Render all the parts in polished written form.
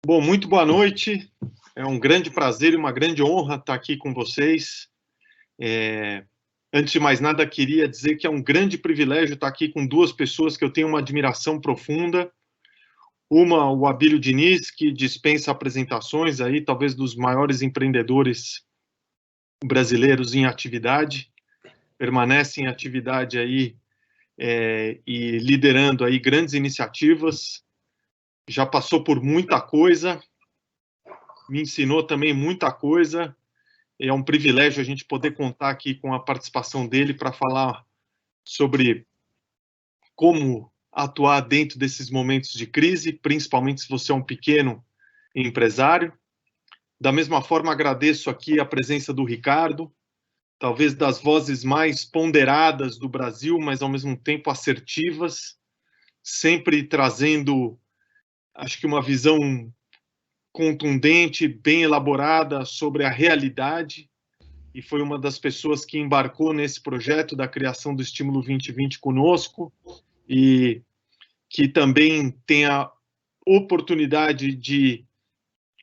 Bom, muito boa noite. É um grande prazer e uma grande honra estar aqui com vocês. Antes de mais nada, queria dizer que é um grande privilégio estar aqui com duas pessoas que eu tenho uma admiração profunda. Uma, o Abílio Diniz, que dispensa apresentações, aí, talvez dos maiores empreendedores brasileiros em atividade, permanece em atividade aí e liderando aí grandes iniciativas. Já passou por muita coisa, me ensinou também muita coisa. É um privilégio a gente poder contar aqui com a participação dele para falar sobre como atuar dentro desses momentos de crise, principalmente se você é um pequeno empresário. Da mesma forma, agradeço aqui a presença do Ricardo, talvez das vozes mais ponderadas do Brasil, mas ao mesmo tempo assertivas, sempre trazendo, acho que uma visão contundente, bem elaborada sobre a realidade, e foi uma das pessoas que embarcou nesse projeto da criação do Estímulo 2020 conosco, e que também tem a oportunidade de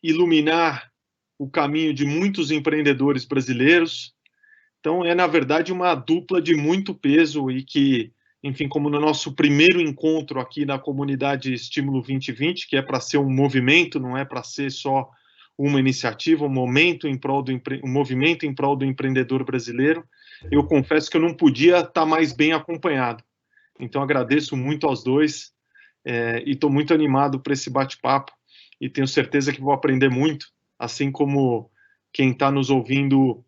iluminar o caminho de muitos empreendedores brasileiros. Então, na verdade, uma dupla de muito peso e que, enfim, como no nosso primeiro encontro aqui na comunidade Estímulo 2020, que é para ser um movimento, não é para ser só uma iniciativa, um movimento em prol do empreendedor brasileiro, eu confesso que eu não podia estar mais bem acompanhado. Então, agradeço muito aos dois e estou muito animado para esse bate-papo e tenho certeza que vou aprender muito, assim como quem está nos ouvindo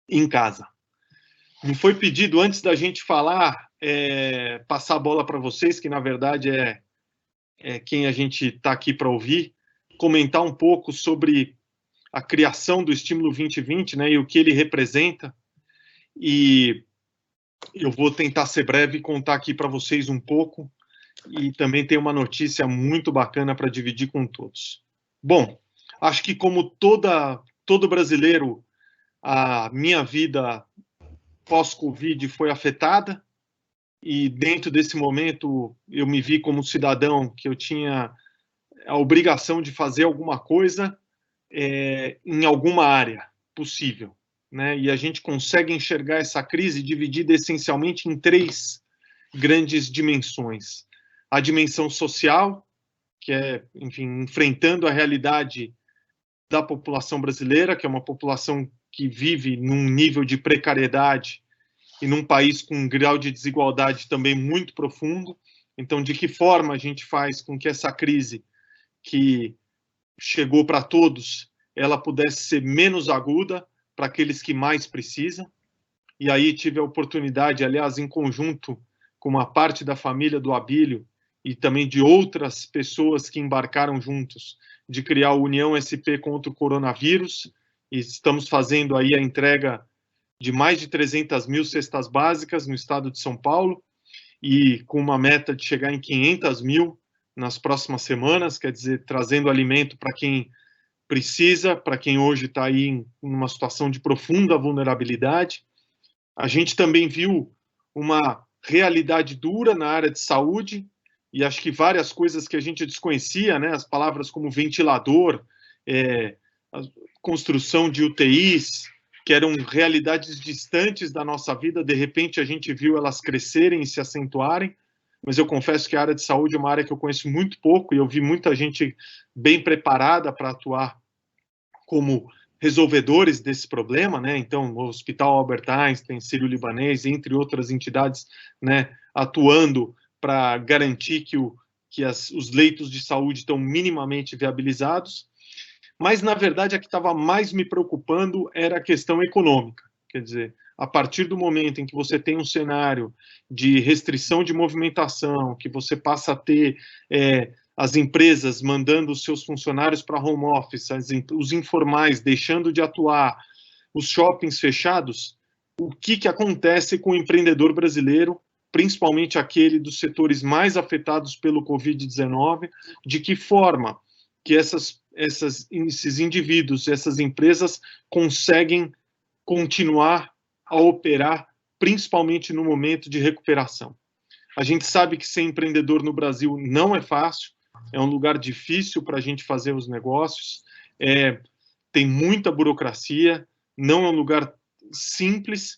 em casa. Me foi pedido, antes da gente falar, passar a bola para vocês, que na verdade é quem a gente está aqui para ouvir, comentar um pouco sobre a criação do Estímulo 2020, né, e o que ele representa. E eu vou tentar ser breve e contar aqui para vocês um pouco, e também tem uma notícia muito bacana para dividir com todos. Bom, acho que como todo brasileiro, a minha vida pós-Covid foi afetada, e dentro desse momento eu me vi como cidadão que eu tinha a obrigação de fazer alguma coisa em alguma área possível, né? E a gente consegue enxergar essa crise dividida essencialmente em três grandes dimensões. A dimensão social, que é, enfim, enfrentando a realidade da população brasileira, que é uma população que vive num nível de precariedade e num país com um grau de desigualdade também muito profundo. Então, de que forma a gente faz com que essa crise que chegou para todos, ela pudesse ser menos aguda para aqueles que mais precisam? E aí tive a oportunidade, aliás, em conjunto com uma parte da família do Abílio e também de outras pessoas que embarcaram juntos, de criar a União SP contra o coronavírus, e estamos fazendo aí a entrega de mais de 300 mil cestas básicas no estado de São Paulo, e com uma meta de chegar em 500 mil nas próximas semanas, quer dizer, trazendo alimento para quem precisa, para quem hoje está aí em uma situação de profunda vulnerabilidade. A gente também viu uma realidade dura na área de saúde, e acho que várias coisas que a gente desconhecia, né, as palavras como ventilador, a construção de UTIs, que eram realidades distantes da nossa vida, de repente a gente viu elas crescerem e se acentuarem, mas eu confesso que a área de saúde é uma área que eu conheço muito pouco, e eu vi muita gente bem preparada para atuar como resolvedores desse problema, né? Então, o Hospital Albert Einstein, Sírio-Libanês, entre outras entidades, né, atuando para garantir que os leitos de saúde estão minimamente viabilizados. Mas, na verdade, a que estava mais me preocupando era a questão econômica. Quer dizer, a partir do momento em que você tem um cenário de restrição de movimentação, que você passa a ter as empresas mandando os seus funcionários para home office, os informais deixando de atuar, os shoppings fechados, o que acontece com o empreendedor brasileiro, principalmente aquele dos setores mais afetados pelo Covid-19, de que forma que esses indivíduos, essas empresas conseguem continuar a operar, principalmente no momento de recuperação. A gente sabe que ser empreendedor no Brasil não é fácil, é um lugar difícil para a gente fazer os negócios, tem muita burocracia, não é um lugar simples.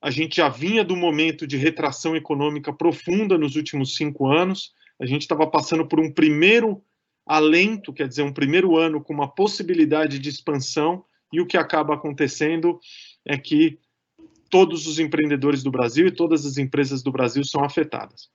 A gente já vinha do momento de retração econômica profunda nos últimos 5 anos, a gente estava passando por um primeiro alento, quer dizer, um primeiro ano com uma possibilidade de expansão, e o que acaba acontecendo é que todos os empreendedores do Brasil e todas as empresas do Brasil são afetadas.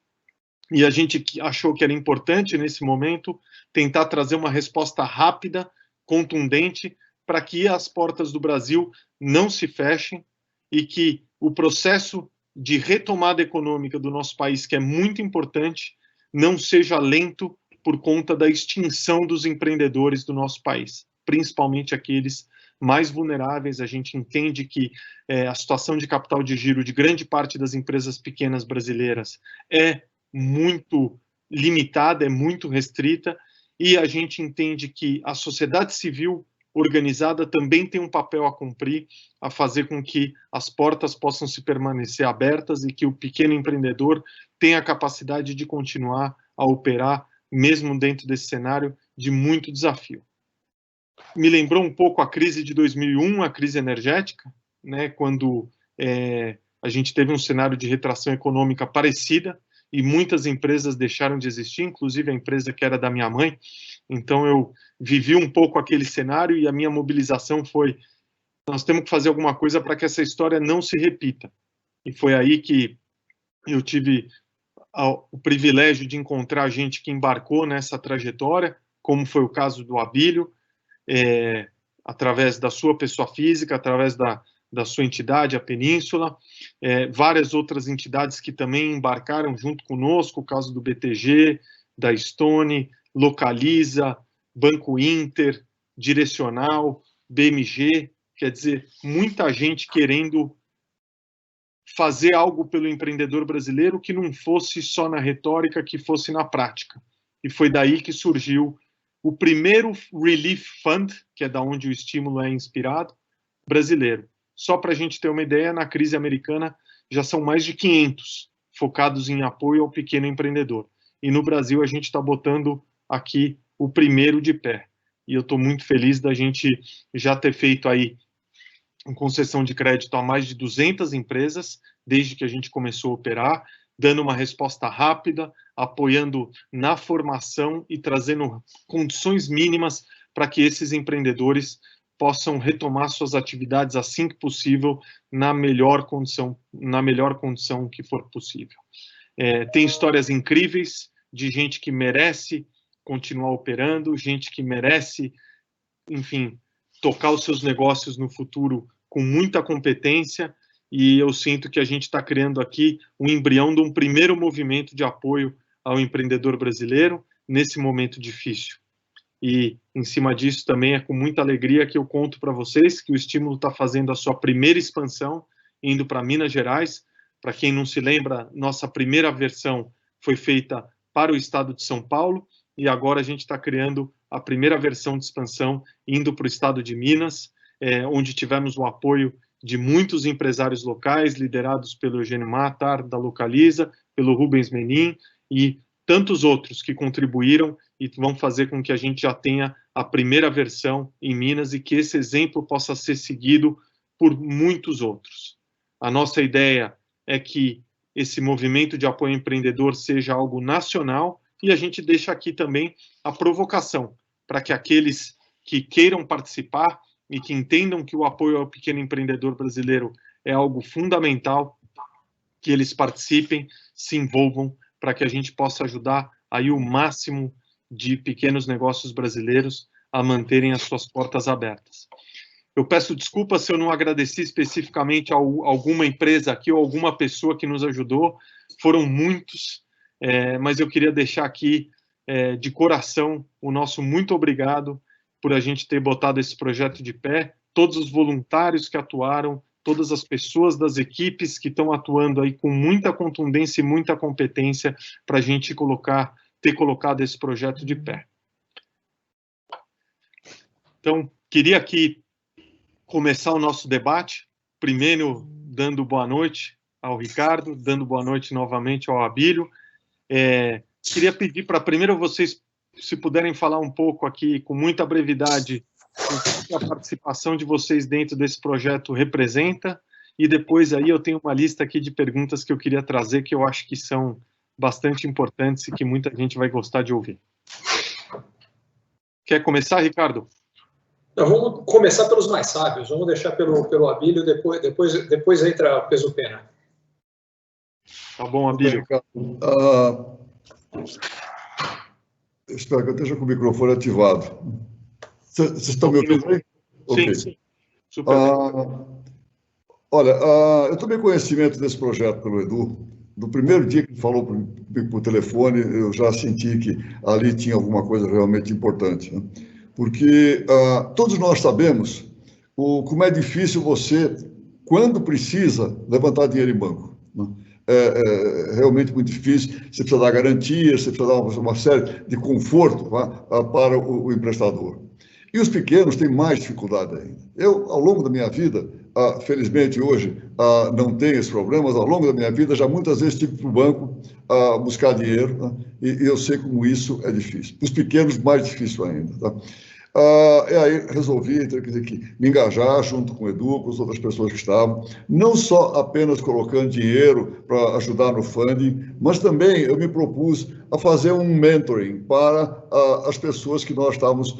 E a gente achou que era importante, nesse momento, tentar trazer uma resposta rápida, contundente, para que as portas do Brasil não se fechem e que o processo de retomada econômica do nosso país, que é muito importante, não seja lento por conta da extinção dos empreendedores do nosso país, principalmente aqueles mais vulneráveis. A gente entende que a situação de capital de giro de grande parte das empresas pequenas brasileiras é muito limitada, é muito restrita, e a gente entende que a sociedade civil organizada também tem um papel a cumprir, a fazer com que as portas possam se permanecer abertas e que o pequeno empreendedor tenha a capacidade de continuar a operar, mesmo dentro desse cenário de muito desafio. Me lembrou um pouco a crise de 2001, a crise energética, né, quando a gente teve um cenário de retração econômica parecida, e muitas empresas deixaram de existir, inclusive a empresa que era da minha mãe. Então eu vivi um pouco aquele cenário e a minha mobilização foi: nós temos que fazer alguma coisa para que essa história não se repita. E foi aí que eu tive o privilégio de encontrar gente que embarcou nessa trajetória, como foi o caso do Abílio, através da sua pessoa física, através da sua entidade, a Península, várias outras entidades que também embarcaram junto conosco, o caso do BTG, da Stone, Localiza, Banco Inter, Direcional, BMG, quer dizer, muita gente querendo fazer algo pelo empreendedor brasileiro que não fosse só na retórica, que fosse na prática. E foi daí que surgiu o primeiro Relief Fund, que é da onde o estímulo é inspirado, brasileiro. Só para a gente ter uma ideia, na crise americana já são mais de 500 focados em apoio ao pequeno empreendedor. E no Brasil a gente está botando aqui o primeiro de pé. E eu estou muito feliz da gente já ter feito aí concessão de crédito a mais de 200 empresas, desde que a gente começou a operar, dando uma resposta rápida, apoiando na formação e trazendo condições mínimas para que esses empreendedores possam retomar suas atividades assim que possível, na melhor condição que for possível. Tem histórias incríveis de gente que merece continuar operando, gente que merece, enfim, tocar os seus negócios no futuro com muita competência, e eu sinto que a gente está criando aqui um embrião de um primeiro movimento de apoio ao empreendedor brasileiro nesse momento difícil. E, em cima disso, também é com muita alegria que eu conto para vocês que o Estímulo está fazendo a sua primeira expansão, indo para Minas Gerais. Para quem não se lembra, nossa primeira versão foi feita para o estado de São Paulo, e agora a gente está criando a primeira versão de expansão, indo para o estado de Minas, onde tivemos o apoio de muitos empresários locais, liderados pelo Eugênio Matar, da Localiza, pelo Rubens Menin, e tantos outros que contribuíram e vão fazer com que a gente já tenha a primeira versão em Minas e que esse exemplo possa ser seguido por muitos outros. A nossa ideia é que esse movimento de apoio ao empreendedor seja algo nacional, e a gente deixa aqui também a provocação para que aqueles que queiram participar e que entendam que o apoio ao pequeno empreendedor brasileiro é algo fundamental, que eles participem, se envolvam, para que a gente possa ajudar aí o máximo de pequenos negócios brasileiros a manterem as suas portas abertas. Eu peço desculpas se eu não agradeci especificamente a alguma empresa aqui ou alguma pessoa que nos ajudou, foram muitos, mas eu queria deixar aqui de coração o nosso muito obrigado por a gente ter botado esse projeto de pé, todos os voluntários que atuaram, todas as pessoas das equipes que estão atuando aí com muita contundência e muita competência para a gente ter colocado esse projeto de pé. Então, queria aqui começar o nosso debate, primeiro dando boa noite ao Ricardo, dando boa noite novamente ao Abílio. Queria pedir para primeiro vocês se puderem falar um pouco aqui, com muita brevidade, o que a participação de vocês dentro desse projeto representa, e depois aí eu tenho uma lista aqui de perguntas que eu queria trazer, que eu acho que são bastante importantes e que muita gente vai gostar de ouvir. Quer começar, Ricardo? Não, vamos começar pelos mais sábios, vamos deixar pelo Abílio, depois entra o Peso Pena. Tá bom, Abílio. Espero que eu esteja com o microfone ativado. Vocês estão me ouvindo bem? Sim, Okay. sim. Super. Olha, eu tomei conhecimento desse projeto pelo Edu. Do primeiro dia que ele falou por telefone, eu já senti que ali tinha alguma coisa realmente importante, né? Porque todos nós sabemos como é difícil você, quando precisa, levantar dinheiro em banco, né? É realmente muito difícil. Você precisa dar garantias, você precisa dar uma série de conforto, né, para o emprestador. E os pequenos têm mais dificuldade ainda. Eu, ao longo da minha vida, felizmente hoje não tenho esse problema, mas ao longo da minha vida já muitas vezes tive para o banco buscar dinheiro, né? E eu sei como isso é difícil. Os pequenos, mais difícil ainda. Tá? E aí resolvi me engajar junto com o Edu, com as outras pessoas que estavam, não só apenas colocando dinheiro para ajudar no funding, mas também eu me propus a fazer um mentoring para as pessoas que nós estávamos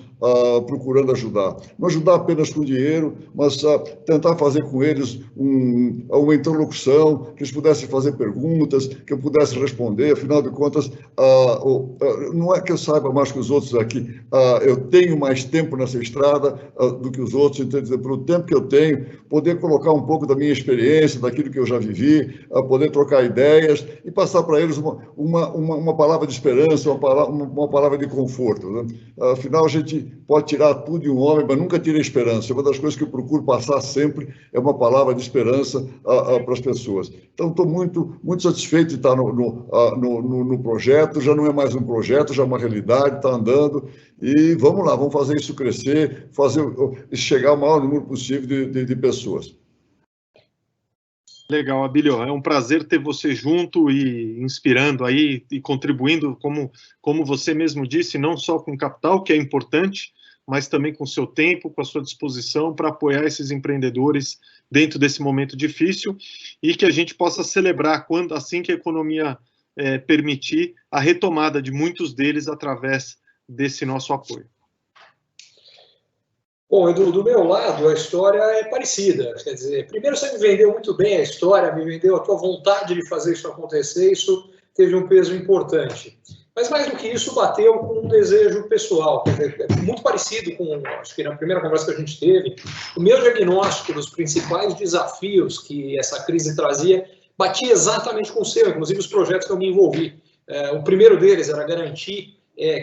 procurando ajudar. Não ajudar apenas com dinheiro, mas tentar fazer com eles uma interlocução, que eles pudessem fazer perguntas, que eu pudesse responder. Afinal de contas, não é que eu saiba mais que os outros aqui, eu tenho mais tempo nessa estrada do que os outros, então, pelo tempo que eu tenho, poder colocar um pouco da minha experiência, daquilo que eu já vivi, poder trocar ideias e passar para eles uma palavra de esperança, uma palavra de conforto, né? Afinal, a gente pode tirar tudo de um homem, mas nunca tira a esperança. Uma das coisas que eu procuro passar sempre é uma palavra de esperança para as pessoas. Então, estou muito, muito satisfeito de estar no projeto. Já não é mais um projeto, já é uma realidade, está andando. E vamos lá, vamos fazer isso crescer, chegar ao maior número possível de pessoas. Legal, Abílio, é um prazer ter você junto e inspirando aí e contribuindo, como você mesmo disse, não só com capital, que é importante, mas também com o seu tempo, com a sua disposição para apoiar esses empreendedores dentro desse momento difícil e que a gente possa celebrar, assim que a economia permitir, a retomada de muitos deles através desse nosso apoio. Bom, do meu lado, a história é parecida. Quer dizer, primeiro você me vendeu muito bem a história, me vendeu a tua vontade de fazer isso acontecer, isso teve um peso importante. Mas mais do que isso, bateu com um desejo pessoal, quer dizer, muito parecido com, acho que na primeira conversa que a gente teve, o meu diagnóstico dos principais desafios que essa crise trazia batia exatamente com o seu, inclusive os projetos que eu me envolvi. O primeiro deles era garantir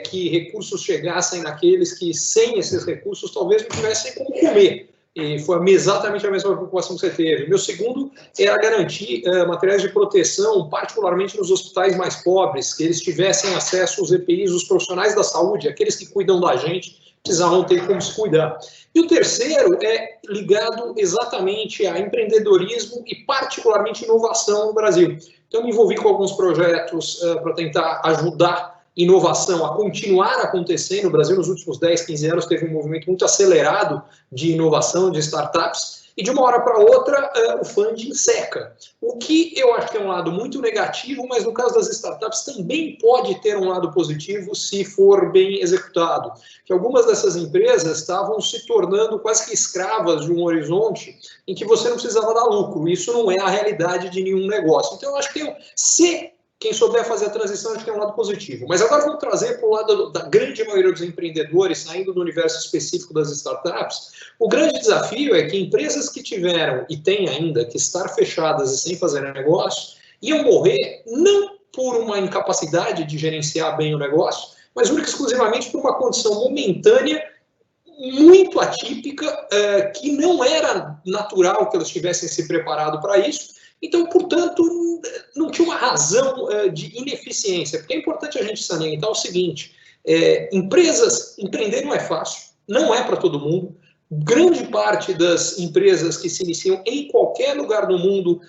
que recursos chegassem naqueles que, sem esses recursos, talvez não tivessem como comer. E foi exatamente a mesma preocupação que você teve. Meu segundo era garantir materiais de proteção, particularmente nos hospitais mais pobres, que eles tivessem acesso aos EPIs, os profissionais da saúde, aqueles que cuidam da gente, precisavam ter como se cuidar. E o terceiro é ligado exatamente a empreendedorismo e, particularmente, inovação no Brasil. Então, eu me envolvi com alguns projetos para tentar ajudar inovação a continuar acontecendo. No Brasil, nos últimos 10, 15 anos, teve um movimento muito acelerado de inovação, de startups, e de uma hora para outra o funding seca. O que eu acho que é um lado muito negativo, mas no caso das startups também pode ter um lado positivo se for bem executado. Que algumas dessas empresas estavam se tornando quase que escravas de um horizonte em que você não precisava dar lucro. Isso não é a realidade de nenhum negócio. Então, eu acho que quem souber fazer a transição, acho que tem um lado positivo. Mas agora vamos trazer para o lado da grande maioria dos empreendedores, saindo do universo específico das startups. O grande desafio é que empresas que tiveram e têm ainda que estar fechadas e sem fazer negócio, iam morrer não por uma incapacidade de gerenciar bem o negócio, mas única e exclusivamente por uma condição momentânea, muito atípica, que não era natural que elas tivessem se preparado para isso. Então, portanto, não tinha uma razão de ineficiência. Porque é importante a gente salientar o seguinte: empreender não é fácil, não é para todo mundo. Grande parte das empresas que se iniciam em qualquer lugar do mundo,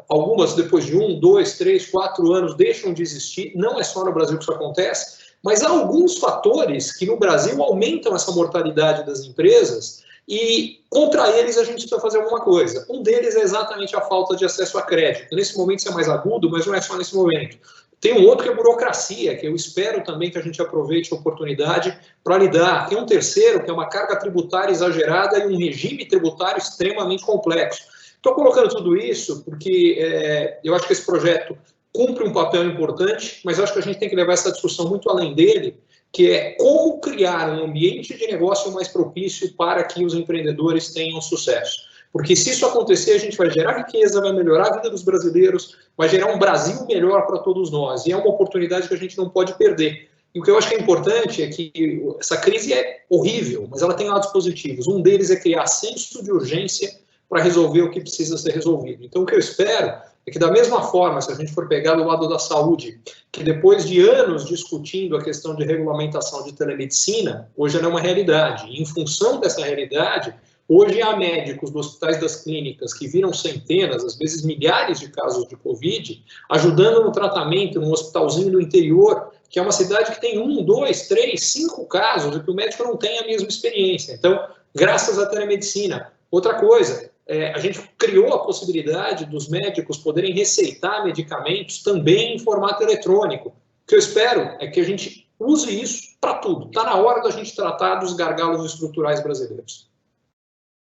algumas depois de 1, 2, 3, 4 anos deixam de existir. Não é só no Brasil que isso acontece. Mas há alguns fatores que no Brasil aumentam essa mortalidade das empresas e contra eles a gente precisa fazer alguma coisa. Um deles é exatamente a falta de acesso a crédito. Nesse momento isso é mais agudo, mas não é só nesse momento. Tem um outro que é burocracia, que eu espero também que a gente aproveite a oportunidade para lidar. Tem um terceiro, que é uma carga tributária exagerada e um regime tributário extremamente complexo. Estou colocando tudo isso porque eu acho que esse projeto cumpre um papel importante, mas eu acho que a gente tem que levar essa discussão muito além dele, que é como criar um ambiente de negócio mais propício para que os empreendedores tenham sucesso. Porque se isso acontecer, a gente vai gerar riqueza, vai melhorar a vida dos brasileiros, vai gerar um Brasil melhor para todos nós. E é uma oportunidade que a gente não pode perder. E o que eu acho que é importante é que essa crise é horrível, mas ela tem lados positivos. Um deles é criar senso de urgência para resolver o que precisa ser resolvido. Então, o que eu espero é que, da mesma forma, se a gente for pegar do lado da saúde, que depois de anos discutindo a questão de regulamentação de telemedicina, hoje ela é uma realidade. E, em função dessa realidade, hoje há médicos dos hospitais das clínicas que viram centenas, às vezes milhares de casos de Covid, ajudando no tratamento num hospitalzinho do interior, que é uma cidade que tem 1, 2, 3, 5 casos, e que o médico não tem a mesma experiência. Então, graças à telemedicina. Outra coisa, a gente criou a possibilidade dos médicos poderem receitar medicamentos também em formato eletrônico. O que eu espero é que a gente use isso para tudo. Está na hora da gente tratar dos gargalos estruturais brasileiros.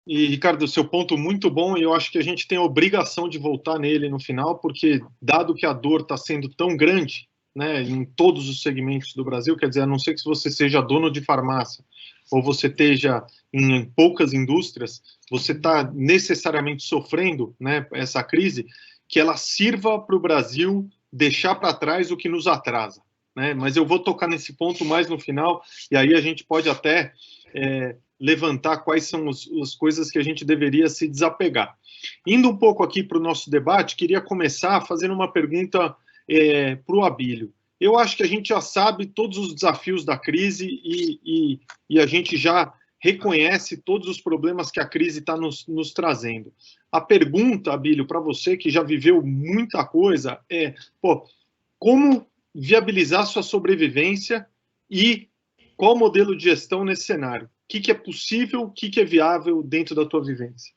E, Ricardo, seu ponto muito bom, e eu acho que a gente tem a obrigação de voltar nele no final, porque, dado que a dor está sendo tão grande, né, em todos os segmentos do Brasil, quer dizer, a não ser que você seja dono de farmácia, ou você esteja em poucas indústrias, você está necessariamente sofrendo, né, essa crise, que ela sirva para o Brasil deixar para trás o que nos atrasa, né? Mas eu vou tocar nesse ponto mais no final, e aí a gente pode até levantar quais são as coisas que a gente deveria se desapegar. Indo um pouco aqui para o nosso debate, queria começar fazendo uma pergunta para o Abílio. Eu acho que a gente já sabe todos os desafios da crise e a gente já reconhece todos os problemas que a crise está nos trazendo. A pergunta, Abílio, para você que já viveu muita coisa é, como viabilizar sua sobrevivência e qual modelo de gestão nesse cenário? O que é possível, o que é viável dentro da tua vivência?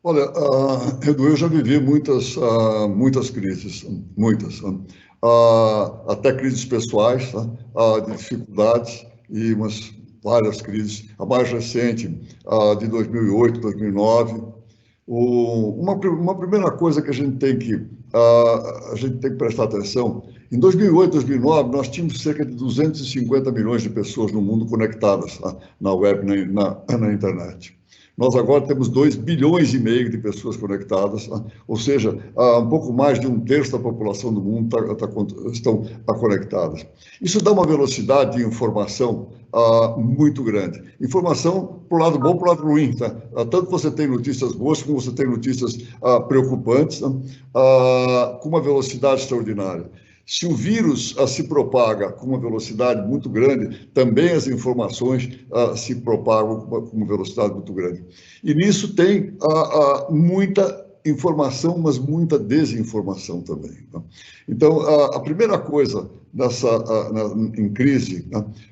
Olha, Edu, eu já vivi muitas crises, muitas. Até crises pessoais, de dificuldades e várias crises. A mais recente, de 2008, 2009. Uma primeira coisa que a gente tem que prestar atenção, em 2008, 2009, nós tínhamos cerca de 250 milhões de pessoas no mundo conectadas na web, na internet. Nós agora temos 2,5 bilhões de pessoas conectadas, ou seja, um pouco mais de 1/3 da população do mundo estão conectadas. Isso dá uma velocidade de informação muito grande. Informação para o lado bom, para o lado ruim. Tá? Tanto você tem notícias boas, como você tem notícias preocupantes, com uma velocidade extraordinária. Se o vírus se propaga com uma velocidade muito grande, também as informações se propagam com uma velocidade muito grande. E nisso tem muita informação, mas muita desinformação também. Tá? Então, a primeira coisa em crise,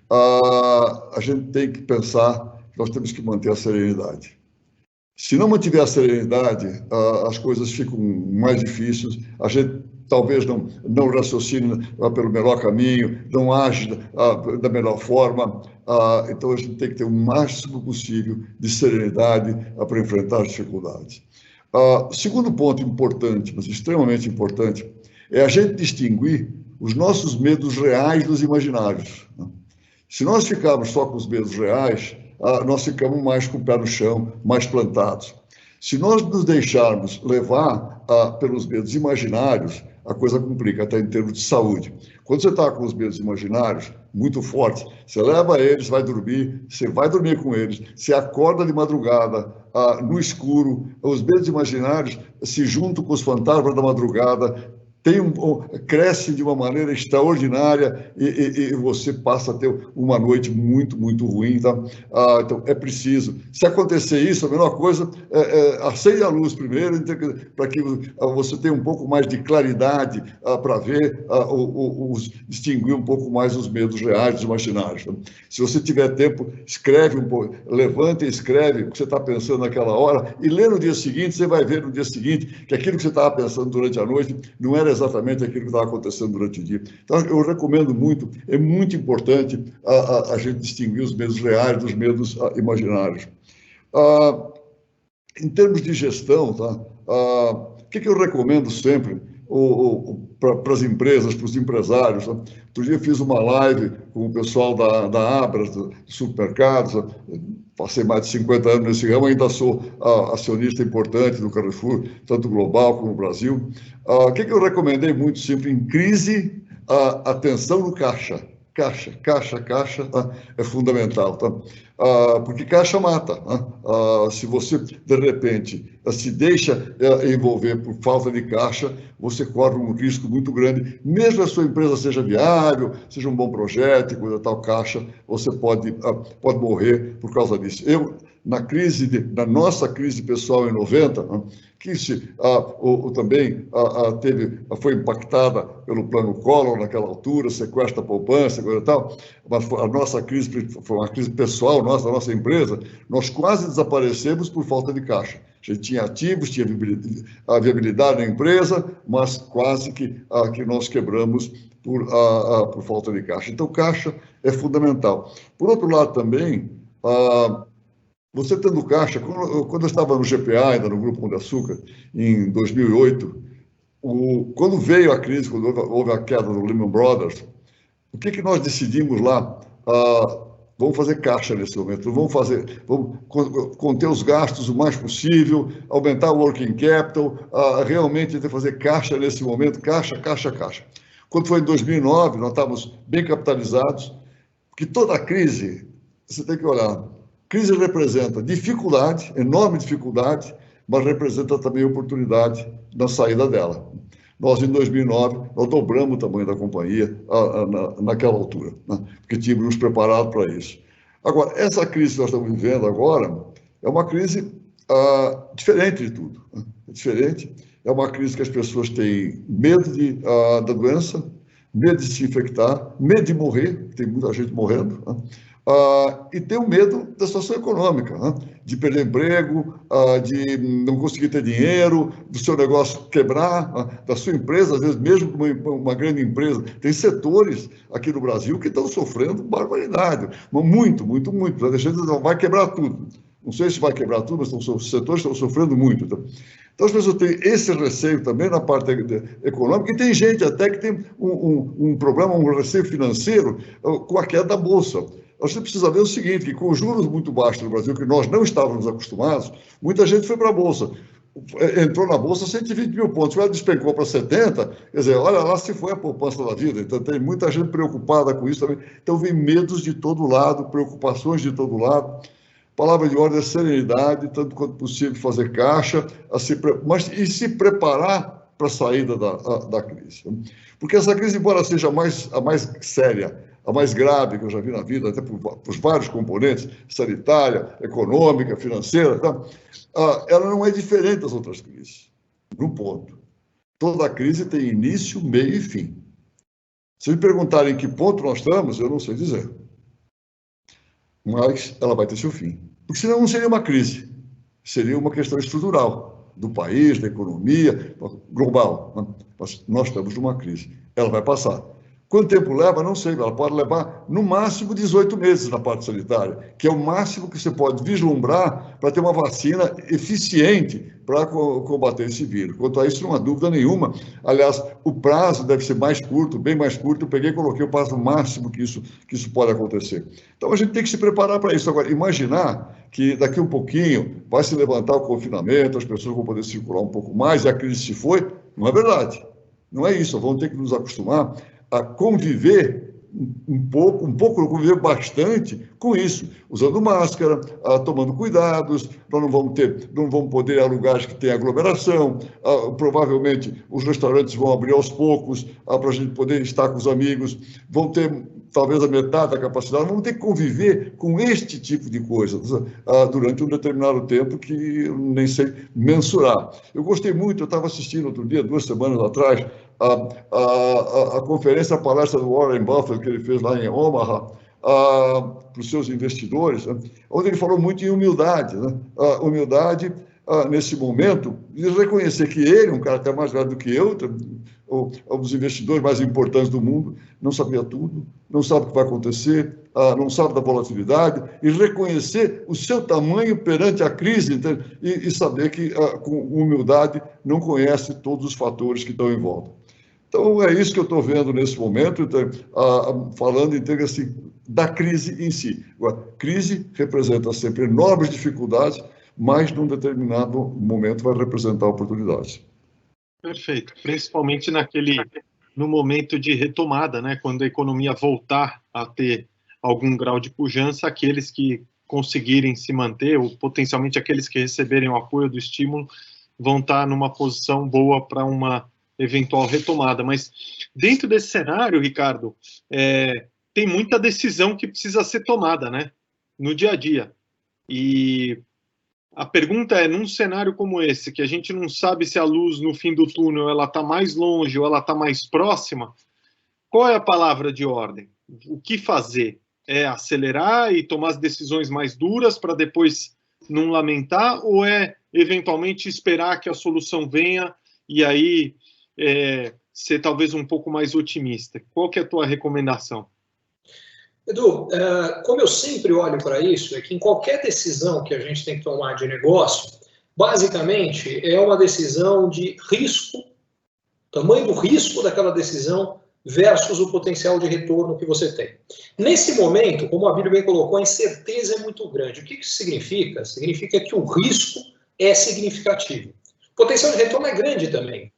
a gente tem que pensar que nós temos que manter a serenidade. Se não mantiver a serenidade, as coisas ficam mais difíceis, a gente talvez não raciocine pelo melhor caminho, não age da melhor forma. Então, a gente tem que ter o máximo possível de serenidade para enfrentar as dificuldades. Segundo ponto importante, mas extremamente importante, é a gente distinguir os nossos medos reais dos imaginários. Se nós ficarmos só com os medos reais, nós ficamos mais com o pé no chão, mais plantados. Se nós nos deixarmos levar pelos medos imaginários, a coisa complica, até em termos de saúde. Quando você está com os medos imaginários muito fortes, você leva eles, vai dormir, você vai dormir com eles, você acorda de madrugada, no escuro, os medos imaginários se juntam com os fantasmas da madrugada, cresce de uma maneira extraordinária e você passa a ter uma noite muito, muito ruim. Tá? Então, é preciso. Se acontecer isso, a melhor coisa acende a luz primeiro, para que você tenha um pouco mais de claridade para ver, distinguir um pouco mais os medos reais dos imaginários. Tá? Se você tiver tempo, escreve um pouco, levanta e escreve o que você está pensando naquela hora e lê no dia seguinte, você vai ver no dia seguinte que aquilo que você estava pensando durante a noite não era exatamente aquilo que estava acontecendo durante o dia. Então, eu recomendo muito, é muito importante a gente distinguir os medos reais dos medos imaginários. Em termos de gestão, tá? O que eu recomendo sempre para as empresas, para os empresários? Tá? Outro dia eu fiz uma live com o pessoal da Abras, dos supermercados, passei mais de 50 anos nesse ramo, ainda sou acionista importante do Carrefour, tanto global como no Brasil. O que eu recomendei muito sempre em crise? Atenção no caixa. Caixa é fundamental, tá? Porque caixa mata. Se você, de repente, se deixa envolver por falta de caixa, você corre um risco muito grande. Mesmo que a sua empresa seja viável, seja um bom projeto, coisa tal, caixa, você pode morrer por causa disso. Na nossa crise pessoal em 90, que também foi impactada pelo plano Collor naquela altura, sequestro da poupança, coisa e tal, mas a nossa crise foi uma crise pessoal da nossa empresa, nós quase desaparecemos por falta de caixa. A gente tinha ativos, tinha a viabilidade da empresa, mas quase que nós quebramos por falta de caixa. Então, caixa é fundamental. Por outro lado, também, você tendo caixa, quando eu estava no GPA, ainda no Grupo Pão de Açúcar, em 2008, quando veio a crise, quando houve a queda do Lehman Brothers, o que nós decidimos lá? Vamos fazer caixa nesse momento, vamos conter os gastos o mais possível, aumentar o working capital, realmente fazer caixa nesse momento, caixa. Quando foi em 2009, nós estávamos bem capitalizados, porque toda crise, você tem que olhar, crise representa dificuldade, enorme dificuldade, mas representa também oportunidade na saída dela. Nós, em 2009, nós dobramos o tamanho da companhia naquela altura, né? Porque tínhamos nos preparado para isso. Agora, essa crise que nós estamos vivendo agora é uma crise diferente de tudo. Né? É diferente, é uma crise que as pessoas têm medo da doença, medo de se infectar, medo de morrer, tem muita gente morrendo, né? E tem o medo da situação econômica, né? De perder emprego, de não conseguir ter dinheiro, do seu negócio quebrar, da sua empresa, às vezes mesmo uma grande empresa. Tem setores aqui no Brasil que estão sofrendo barbaridade, muito. A gente não vai quebrar tudo. Não sei se vai quebrar tudo, mas os setores estão sofrendo muito. Então, as pessoas têm esse receio também na parte econômica, e tem gente até que tem um problema, um receio financeiro com a queda da Bolsa. Você precisa ver o seguinte, que com juros muito baixos no Brasil, que nós não estávamos acostumados, muita gente foi para a Bolsa. Entrou na Bolsa 120 mil pontos, ela despencou para 70, quer dizer, olha lá se foi a poupança da vida. Então, tem muita gente preocupada com isso também. Então, vem medos de todo lado, preocupações de todo lado. Palavra de ordem é serenidade, tanto quanto possível fazer caixa, e se preparar para a saída da crise. Porque essa crise, embora seja a mais séria, a mais grave que eu já vi na vida, até por vários componentes, sanitária, econômica, financeira, tá? Ela não é diferente das outras crises, num ponto. Toda crise tem início, meio e fim. Se me perguntarem em que ponto nós estamos, eu não sei dizer. Mas ela vai ter seu fim. Porque senão não seria uma crise, seria uma questão estrutural do país, da economia, global. Mas nós estamos numa crise. Ela vai passar. Quanto tempo leva? Não sei. Ela pode levar, no máximo, 18 meses na parte sanitária, que é o máximo que você pode vislumbrar para ter uma vacina eficiente para combater esse vírus. Quanto a isso, não há dúvida nenhuma. Aliás, o prazo deve ser mais curto, bem mais curto. Eu peguei e coloquei o prazo máximo que isso pode acontecer. Então, a gente tem que se preparar para isso. Agora, imaginar que daqui um pouquinho vai se levantar o confinamento, as pessoas vão poder circular um pouco mais e a crise se foi, não é verdade. Não é isso. Vamos ter que nos acostumar a conviver um pouco, conviver bastante com isso, usando máscara, tomando cuidados. Nós não vamos poder ir a lugares que tem aglomeração. Provavelmente os restaurantes vão abrir aos poucos para a gente poder estar com os amigos. Vão ter talvez a metade da capacidade. Vamos ter que conviver com este tipo de coisa durante um determinado tempo que eu nem sei mensurar. Eu gostei muito, eu estava assistindo outro dia, 2 semanas atrás, a conferência, a palestra do Warren Buffett, que ele fez lá em Omaha, para os seus investidores, né, onde ele falou muito em humildade, né? Humildade, nesse momento, de reconhecer que ele, um cara até mais velho do que eu, um dos investidores mais importantes do mundo, não sabia tudo, não sabe o que vai acontecer, não sabe da volatilidade, e reconhecer o seu tamanho perante a crise, e saber que, com humildade, não conhece todos os fatores que estão em volta. Então, é isso que eu estou vendo nesse momento, falando em termos assim, da crise em si. Agora, crise representa sempre enormes dificuldades, mas num determinado momento vai representar oportunidades. Perfeito, principalmente no momento de retomada, né, quando a economia voltar a ter algum grau de pujança, aqueles que conseguirem se manter, ou potencialmente aqueles que receberem o apoio do estímulo, vão estar numa posição boa para uma eventual retomada. Mas dentro desse cenário, Ricardo, tem muita decisão que precisa ser tomada, né, no dia a dia. E a pergunta é, num cenário como esse, que a gente não sabe se a luz no fim do túnel ela está mais longe ou ela está mais próxima, qual é a palavra de ordem? O que fazer? É acelerar e tomar as decisões mais duras para depois não lamentar, ou é eventualmente esperar que a solução venha e aí ser talvez um pouco mais otimista? Qual que é a tua recomendação? Edu, como eu sempre olho para isso, é que em qualquer decisão que a gente tem que tomar de negócio, basicamente é uma decisão de risco, tamanho do risco daquela decisão versus o potencial de retorno que você tem. Nesse momento, como a Abílio bem colocou, a incerteza é muito grande. O que isso significa? Significa que o risco é significativo. O potencial de retorno é grande também.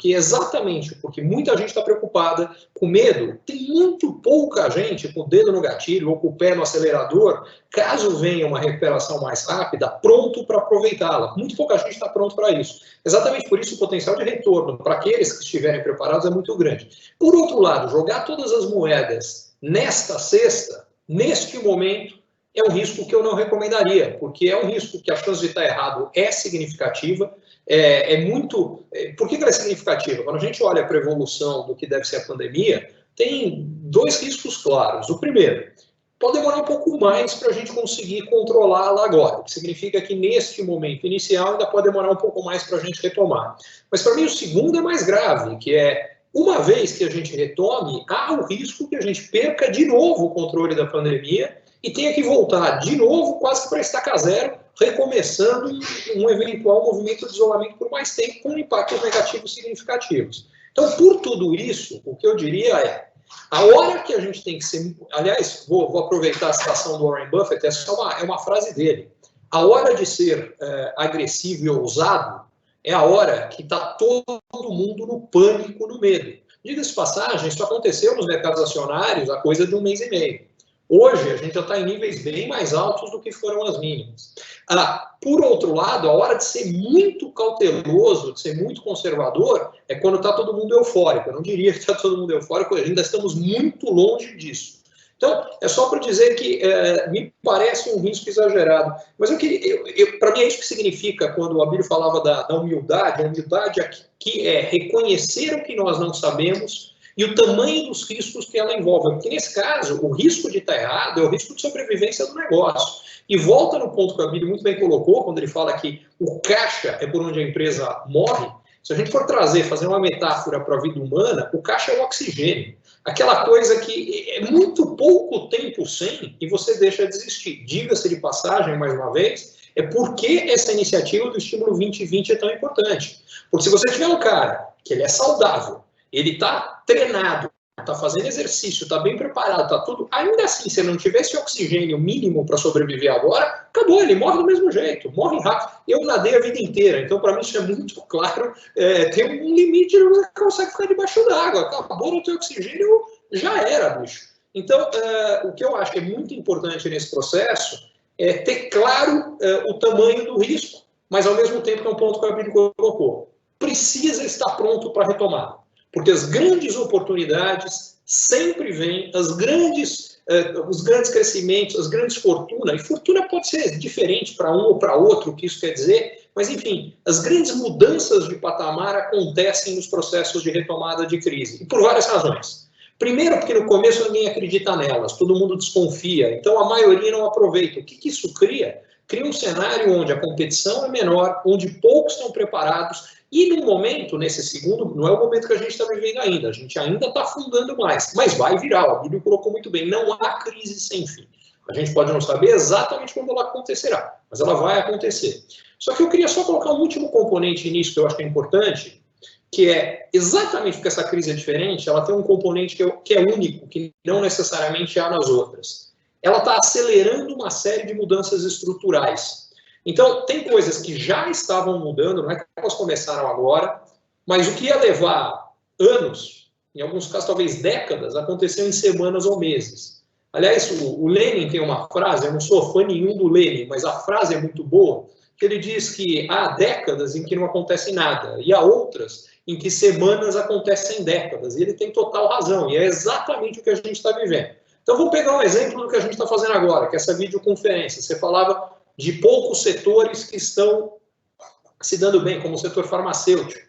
Exatamente porque muita gente está preocupada, com medo, tem muito pouca gente com o dedo no gatilho ou com o pé no acelerador, caso venha uma recuperação mais rápida, pronto para aproveitá-la. Muito pouca gente está pronto para isso. Exatamente por isso o potencial de retorno para aqueles que estiverem preparados é muito grande. Por outro lado, jogar todas as moedas nesta cesta, neste momento, é um risco que eu não recomendaria, porque é um risco que a chance de estar errado é significativa. Por que ela é significativa? Quando a gente olha para a evolução do que deve ser a pandemia, tem 2 riscos claros. O primeiro, pode demorar um pouco mais para a gente conseguir controlá-la agora, o que significa que neste momento inicial ainda pode demorar um pouco mais para a gente retomar. Mas para mim o segundo é mais grave, que é, uma vez que a gente retome, há o risco que a gente perca de novo o controle da pandemia e tenha que voltar de novo quase que para estaca zero, recomeçando um eventual movimento de isolamento por mais tempo, com impactos negativos significativos. Então, por tudo isso, o que eu diria é, a hora que a gente tem que ser... Aliás, vou aproveitar a citação do Warren Buffett, essa é uma frase dele. A hora de ser agressivo e ousado é a hora que está todo mundo no pânico, no medo. Diga-se de passagem, isso aconteceu nos mercados acionários há coisa de 1 mês e meio. Hoje, a gente já está em níveis bem mais altos do que foram as mínimas. Por outro lado, a hora de ser muito cauteloso, de ser muito conservador, é quando está todo mundo eufórico. Eu não diria que está todo mundo eufórico, ainda estamos muito longe disso. Então, é só para dizer que me parece um risco exagerado. Mas para mim é isso que significa quando o Abílio falava da humildade. A humildade aqui é reconhecer o que nós não sabemos e o tamanho dos riscos que ela envolve. Porque, nesse caso, o risco de estar errado é o risco de sobrevivência do negócio. E volta no ponto que o Abílio muito bem colocou, quando ele fala que o caixa é por onde a empresa morre. Se a gente for fazer uma metáfora para a vida humana, o caixa é o oxigênio. Aquela coisa que é muito pouco tempo sem e você deixa de existir. Diga-se de passagem, mais uma vez, é porque essa iniciativa do Estímulo 2020 é tão importante. Porque se você tiver um cara que ele é saudável, ele está treinado, está fazendo exercício, está bem preparado, está tudo... Ainda assim, se ele não tiver esse oxigênio mínimo para sobreviver agora, acabou, ele morre do mesmo jeito, morre rápido. Eu nadei a vida inteira, então para mim isso é muito claro. Tem um limite, você consegue ficar debaixo d'água. Acabou no teu oxigênio, já era, bicho. Então, o que eu acho que é muito importante nesse processo é ter claro o tamanho do risco, mas ao mesmo tempo que é um ponto que o Abílio colocou. Precisa estar pronto para retomar, porque as grandes oportunidades sempre vêm, os grandes crescimentos, as grandes fortunas, e fortuna pode ser diferente para um ou para outro, o que isso quer dizer, mas enfim, as grandes mudanças de patamar acontecem nos processos de retomada de crise, e por várias razões. Primeiro, porque no começo ninguém acredita nelas, todo mundo desconfia, então a maioria não aproveita. O que isso cria? Cria um cenário onde a competição é menor, onde poucos estão preparados, e no momento, nesse segundo, não é o momento que a gente está vivendo ainda, a gente ainda está afundando mais, mas vai virar, o Abílio colocou muito bem, não há crise sem fim. A gente pode não saber exatamente quando ela acontecerá, mas ela vai acontecer. Só que eu queria só colocar um último componente nisso que eu acho que é importante, que é exatamente porque essa crise é diferente, ela tem um componente que é único, que não necessariamente há nas outras. Ela está acelerando uma série de mudanças estruturais. Então, tem coisas que já estavam mudando, não é que elas começaram agora, mas o que ia levar anos, em alguns casos talvez décadas, aconteceu em semanas ou meses. Aliás, o Lenin tem uma frase, eu não sou fã nenhum do Lenin, mas a frase é muito boa, que ele diz que há décadas em que não acontece nada, e há outras em que semanas acontecem décadas, e ele tem total razão, e é exatamente o que a gente está vivendo. Então, vou pegar um exemplo do que a gente está fazendo agora, que é essa videoconferência. Você falava de poucos setores que estão se dando bem, como o setor farmacêutico.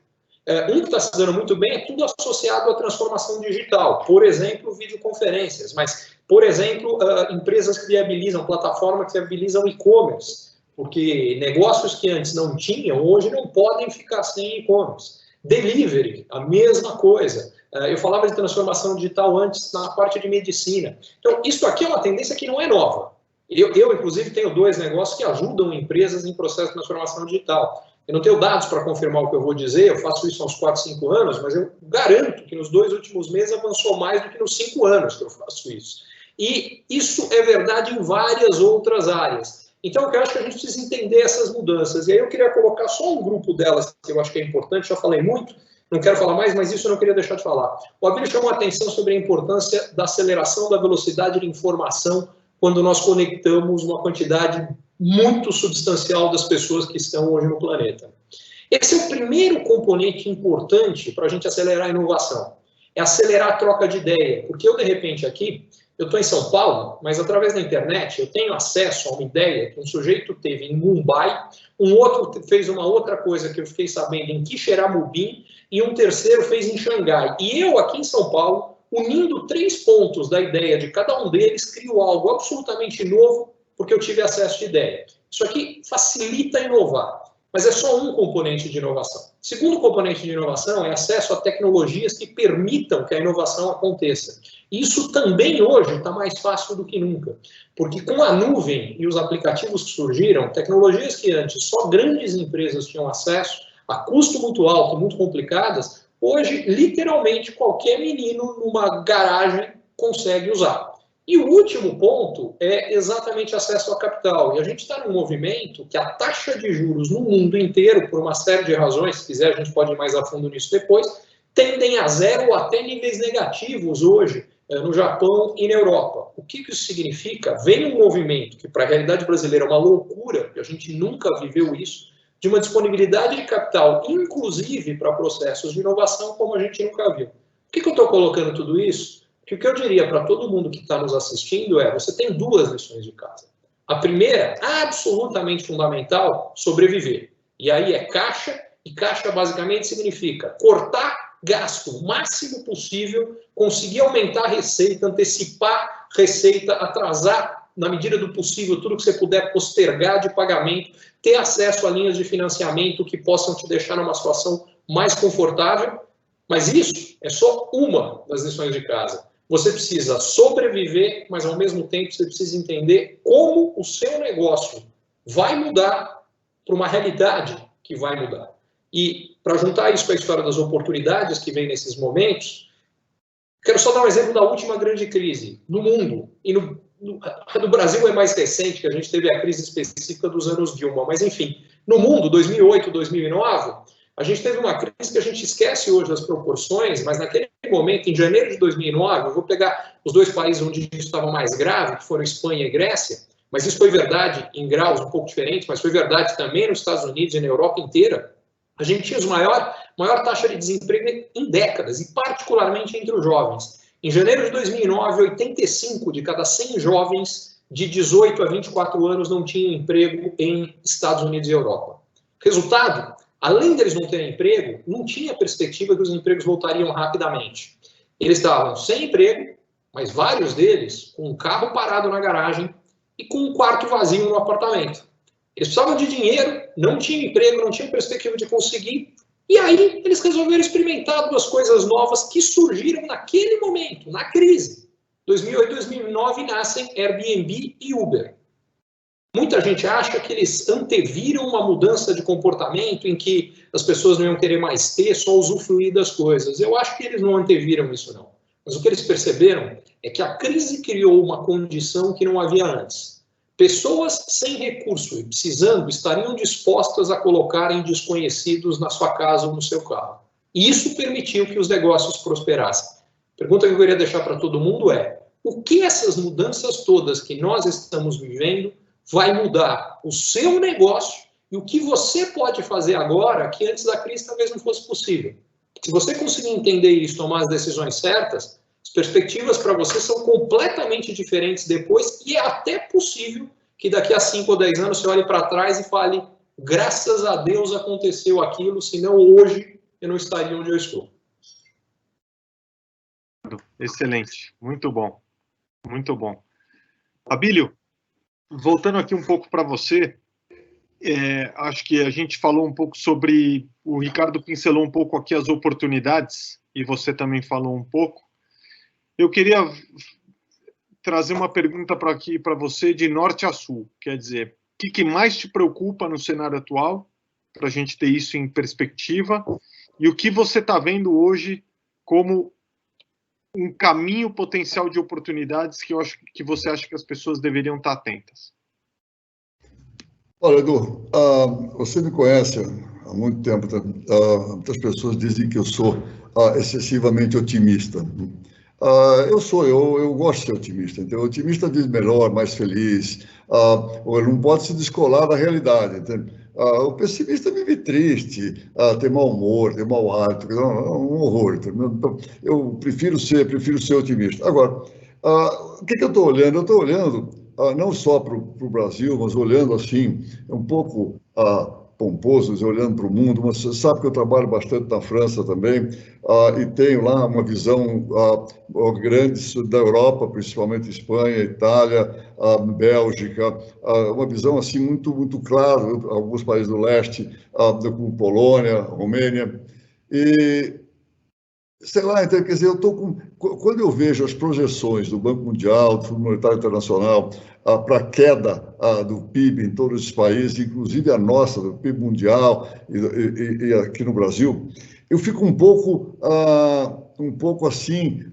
Um que está se dando muito bem é tudo associado à transformação digital. Por exemplo, videoconferências, mas, por exemplo, empresas que viabilizam, plataformas que viabilizam e-commerce, porque negócios que antes não tinham, hoje não podem ficar sem e-commerce. Delivery, a mesma coisa. Eu falava de transformação digital antes na parte de medicina. Então, isso aqui é uma tendência que não é nova. Eu, inclusive, tenho 2 negócios que ajudam empresas em processo de transformação digital. Eu não tenho dados para confirmar o que eu vou dizer, eu faço isso há uns 4, 5 anos, mas eu garanto que nos 2 últimos meses avançou mais do que nos 5 anos que eu faço isso. E isso é verdade em várias outras áreas. Então, eu acho que a gente precisa entender essas mudanças. E aí eu queria colocar só um grupo delas, que eu acho que é importante, já falei muito, não quero falar mais, mas isso eu não queria deixar de falar. O Abílio chamou a atenção sobre a importância da aceleração da velocidade de informação quando nós conectamos uma quantidade muito substancial das pessoas que estão hoje no planeta. Esse é o primeiro componente importante para a gente acelerar a inovação. É acelerar a troca de ideia. Porque eu, de repente, aqui, eu estou em São Paulo, mas através da internet eu tenho acesso a uma ideia que um sujeito teve em Mumbai, um outro fez uma outra coisa que eu fiquei sabendo em Quixeramobim e um terceiro fez em Xangai. E eu, aqui em São Paulo, unindo 3 pontos da ideia de cada um deles, crio algo absolutamente novo, porque eu tive acesso de ideia. Isso aqui facilita inovar, mas é só um componente de inovação. O segundo componente de inovação é acesso a tecnologias que permitam que a inovação aconteça. Isso também hoje está mais fácil do que nunca, porque com a nuvem e os aplicativos que surgiram, tecnologias que antes só grandes empresas tinham acesso, a custo muito alto, muito complicadas, hoje, literalmente, qualquer menino numa garagem consegue usar. E o último ponto é exatamente acesso ao capital. E a gente está num movimento que a taxa de juros no mundo inteiro, por uma série de razões, se quiser a gente pode ir mais a fundo nisso depois, tendem a 0 ou até níveis negativos hoje no Japão e na Europa. O que isso significa? Vem um movimento que para a realidade brasileira é uma loucura, e a gente nunca viveu isso, de uma disponibilidade de capital, inclusive para processos de inovação, como a gente nunca viu. Por que eu estou colocando tudo isso? Porque o que eu diria para todo mundo que está nos assistindo é, você tem 2 lições de casa. A primeira, absolutamente fundamental, sobreviver. E aí é caixa, e caixa basicamente significa cortar gasto o máximo possível, conseguir aumentar a receita, antecipar receita, atrasar na medida do possível tudo que você puder postergar de pagamento, ter acesso a linhas de financiamento que possam te deixar numa situação mais confortável. Mas isso é só uma das lições de casa. Você precisa sobreviver, mas ao mesmo tempo você precisa entender como o seu negócio vai mudar para uma realidade que vai mudar. E para juntar isso com a história das oportunidades que vem nesses momentos, quero só dar um exemplo da última grande crise no mundo. E no Brasil é mais recente, que a gente teve a crise específica dos anos Dilma. Mas, enfim, no mundo, 2008, 2009, a gente teve uma crise que a gente esquece hoje as proporções, mas naquele momento, em janeiro de 2009, eu vou pegar os dois países onde isso estava mais grave, que foram Espanha e Grécia, mas isso foi verdade em graus um pouco diferentes, mas foi verdade também nos Estados Unidos e na Europa inteira. A gente tinha maior taxa de desemprego em décadas, e particularmente entre os jovens. Em janeiro de 2009, 85 de cada 100 jovens de 18 a 24 anos não tinham emprego em Estados Unidos e Europa. Resultado, além deles não terem emprego, não tinha perspectiva que os empregos voltariam rapidamente. Eles estavam sem emprego, mas vários deles com um carro parado na garagem e com um quarto vazio no apartamento. Eles precisavam de dinheiro, não tinham emprego, não tinham perspectiva de conseguir, e aí eles resolveram experimentar duas coisas novas que surgiram naquele momento, na crise. 2008 e 2009 nascem Airbnb e Uber. Muita gente acha que eles anteviram uma mudança de comportamento em que as pessoas não iam querer mais ter, só usufruir das coisas. Eu acho que eles não anteviram isso, não. Mas o que eles perceberam é que a crise criou uma condição que não havia antes. Pessoas sem recurso e precisando estariam dispostas a colocarem desconhecidos na sua casa ou no seu carro. E isso permitiu que os negócios prosperassem. A pergunta que eu queria deixar para todo mundo é: o que essas mudanças todas que nós estamos vivendo vai mudar o seu negócio e o que você pode fazer agora que antes da crise talvez não fosse possível? Se você conseguir entender isso, tomar as decisões certas, as perspectivas para você são completamente diferentes depois, e é até possível que daqui a 5 ou 10 anos você olhe para trás e fale: graças a Deus aconteceu aquilo, senão hoje eu não estaria onde eu estou. Excelente, muito bom, muito bom. Abílio, voltando aqui um pouco para você, acho que a gente falou um pouco sobre, o Ricardo pincelou um pouco aqui as oportunidades, e você também falou um pouco. Eu queria trazer uma pergunta para você de norte a sul, quer dizer, o que mais te preocupa no cenário atual, para a gente ter isso em perspectiva, e o que você está vendo hoje como um caminho potencial de oportunidades que você acha que as pessoas deveriam estar atentas? Olha, Edu, você me conhece há muito tempo. Muitas pessoas dizem que eu sou excessivamente otimista. Eu gosto de ser otimista. Então, o otimista vive melhor, mais feliz, ele não pode se descolar da realidade. Entende? O pessimista vive triste, tem mau humor, tem mau hálito, é um horror. Então, eu prefiro ser otimista. Agora, o que eu estou olhando? Eu estou olhando não só para o Brasil, mas olhando assim, um pouco pomposos, olhando para o mundo. Mas você sabe que eu trabalho bastante na França também, e tenho lá uma visão grande da Europa, principalmente Espanha, Itália, Bélgica, uma visão assim muito clara, alguns países do leste, como Polônia, Romênia, e sei lá, então, quer dizer, quando eu vejo as projeções do Banco Mundial, do Fundo Monetário Internacional, para a queda do PIB em todos os países, inclusive a nossa, do PIB mundial e aqui no Brasil, eu fico um pouco assim,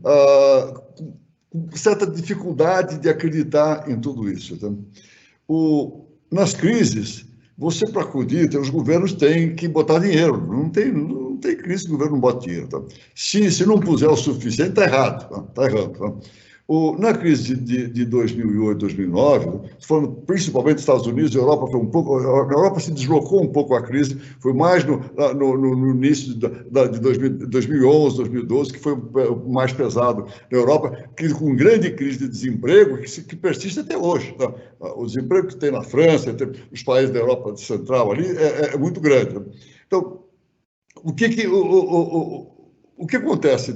com certa dificuldade de acreditar em tudo isso. Tá? Nas crises, você, para acudir, os governos têm que botar dinheiro, não tem crise que o governo não bota dinheiro. Tá? Se não puser o suficiente, está errado. Tá errado. Tá? Na crise de 2008, 2009, falando principalmente dos Estados Unidos, a Europa foi a Europa se deslocou um pouco a crise, foi mais no início de 2011, 2012, que foi mais pesado na Europa, com grande crise de desemprego que persiste até hoje. Tá? O desemprego que tem na França, tem os países da Europa Central ali, é muito grande. Tá? Então, o que acontece?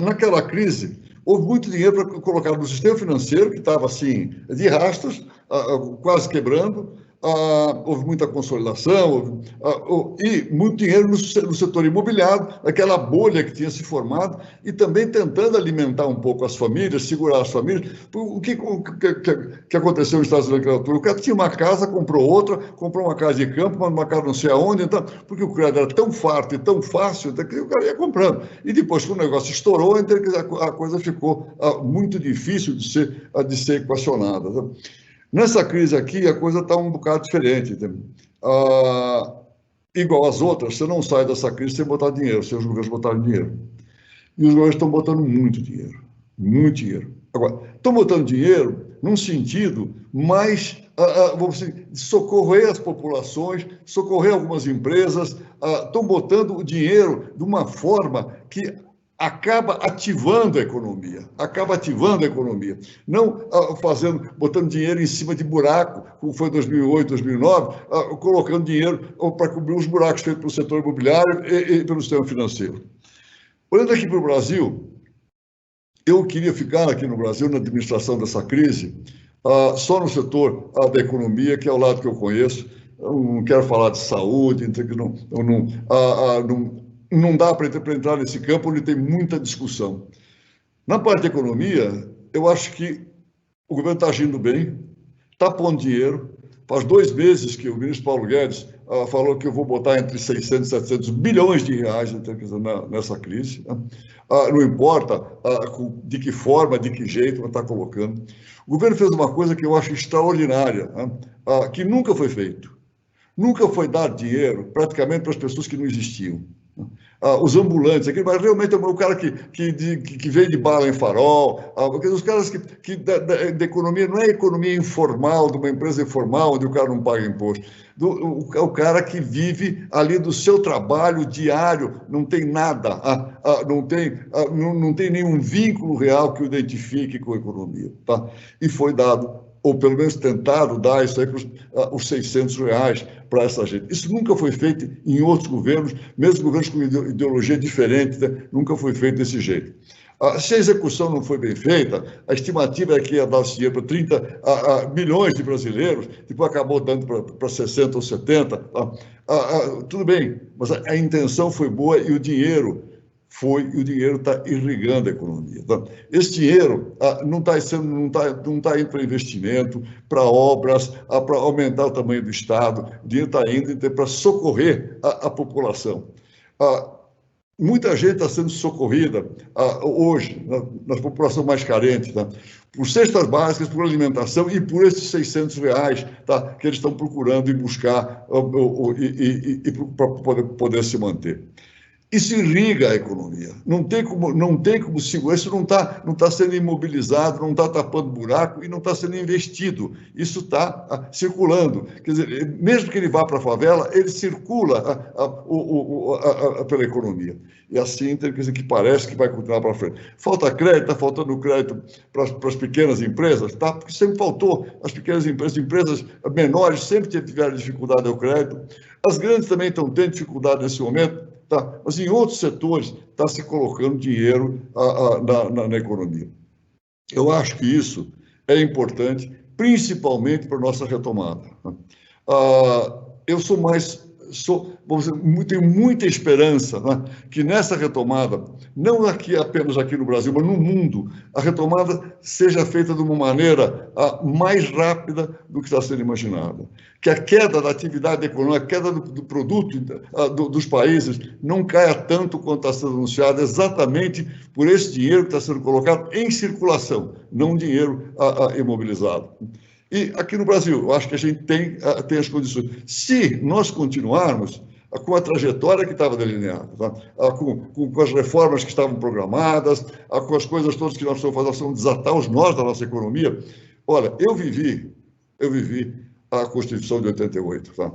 Naquela crise, houve muito dinheiro para colocar no sistema financeiro, que estava assim, de rastros, quase quebrando. Houve muita consolidação e muito dinheiro no setor imobiliário, aquela bolha que tinha se formado, e também tentando alimentar um pouco as famílias, segurar as famílias. O que aconteceu nos Estados Unidos naquela altura? O cara tinha uma casa, comprou outra, comprou uma casa de campo, uma casa não sei aonde, então, porque o crédito era tão farto e tão fácil, que o cara ia comprando. E depois que o negócio estourou, então, a coisa ficou muito difícil de ser equacionada. Tá? Nessa crise aqui, a coisa está um bocado diferente. igual às outras, você não sai dessa crise sem botar dinheiro, sem os governos botarem dinheiro. E os governos estão botando muito dinheiro, muito dinheiro. Agora, estão botando dinheiro num sentido mais, vamos dizer, de socorrer as populações, socorrer algumas empresas, estão botando o dinheiro de uma forma que acaba ativando a economia, não botando dinheiro em cima de buraco, como foi em 2008, 2009, colocando dinheiro para cobrir os buracos feitos pelo setor imobiliário e pelo sistema financeiro. Olhando aqui para o Brasil, eu queria ficar aqui no Brasil na administração dessa crise, só no setor da economia, que é o lado que eu conheço. Eu não quero falar de saúde, não dá para entrar nesse campo onde tem muita discussão. Na parte da economia, eu acho que o governo está agindo bem, está pondo dinheiro. Faz 2 meses que o ministro Paulo Guedes falou que eu vou botar entre 600 e 700 bilhões de reais nessa crise. Não importa de que forma, de que jeito está colocando. O governo fez uma coisa que eu acho extraordinária, que nunca foi feito. Nunca foi dar dinheiro praticamente para as pessoas que não existiam. Os ambulantes, mas realmente o cara que vende bala em farol, os caras que da economia, não é economia informal, de uma empresa informal, onde o cara não paga imposto, o cara que vive ali do seu trabalho diário, não tem nada, não tem nenhum vínculo real que o identifique com a economia. Tá? E foi dado, ou pelo menos tentado dar isso aí, os 600 reais para essa gente. Isso nunca foi feito em outros governos, mesmo governos com ideologia diferente, né? Nunca foi feito desse jeito. Se a execução não foi bem feita, a estimativa é que ia dar esse dinheiro para 30 milhões de brasileiros, depois acabou dando para 60 ou 70. Tudo bem, mas a intenção foi boa e o dinheiro está irrigando a economia. Tá? Esse dinheiro não está indo para investimento, para obras, para aumentar o tamanho do Estado, o dinheiro está indo para socorrer a população. Muita gente está sendo socorrida hoje, na população mais carente, tá? Por cestas básicas, por alimentação e por esses 600 reais, tá? Que eles estão procurando e buscar para poder se manter. Isso irriga a economia. Não tem como segurar. Isso não está sendo imobilizado, não está tapando buraco e não está sendo investido. Isso está circulando. Quer dizer, mesmo que ele vá para a favela, ele circula pela economia. E assim, quer dizer, que parece que vai continuar para frente. Falta crédito, está faltando crédito para as pequenas empresas, tá? Porque sempre faltou. As pequenas empresas menores sempre tiveram dificuldade ao crédito. As grandes também estão tendo dificuldade nesse momento. Tá, mas em outros setores está se colocando dinheiro na economia. Eu acho que isso é importante, principalmente para a nossa retomada. Eu tenho muita esperança, né, que nessa retomada, não apenas aqui no Brasil, mas no mundo, a retomada seja feita de uma maneira mais rápida do que está sendo imaginada. Que a queda da atividade econômica, a queda do produto dos países não caia tanto quanto está sendo anunciado, exatamente por esse dinheiro que está sendo colocado em circulação, não dinheiro imobilizado. E aqui no Brasil, eu acho que a gente tem as condições. Se nós continuarmos com a trajetória que estava delineada, tá? com as reformas que estavam programadas, com as coisas todas que nós estamos fazendo, nós vamos desatar os nós da nossa economia. Olha, eu vivi a Constituição de 88, tá?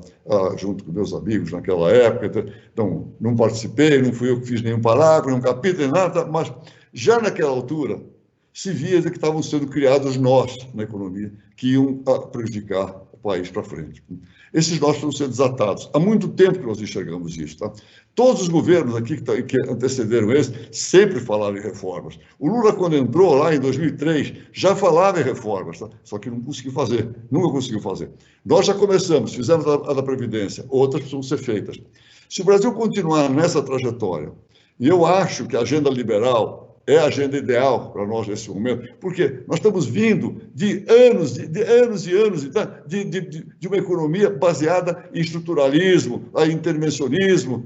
Junto com meus amigos naquela época. Então, não participei, não fui eu que fiz nenhum parágrafo, nenhum capítulo, nem nada, mas já naquela altura se via que estavam sendo criados nós na economia que iam prejudicar o país para frente. Esses nós estão sendo desatados. Há muito tempo que nós enxergamos isso. Tá? Todos os governos aqui que antecederam esse sempre falaram em reformas. O Lula, quando entrou lá em 2003, já falava em reformas, tá? Só que não conseguiu fazer, nunca conseguiu fazer. Nós já começamos, fizemos a da Previdência, outras precisam ser feitas. Se o Brasil continuar nessa trajetória, e eu acho que a agenda liberal é a agenda ideal para nós nesse momento, porque nós estamos vindo de anos e anos de uma economia baseada em estruturalismo, em intervencionismo,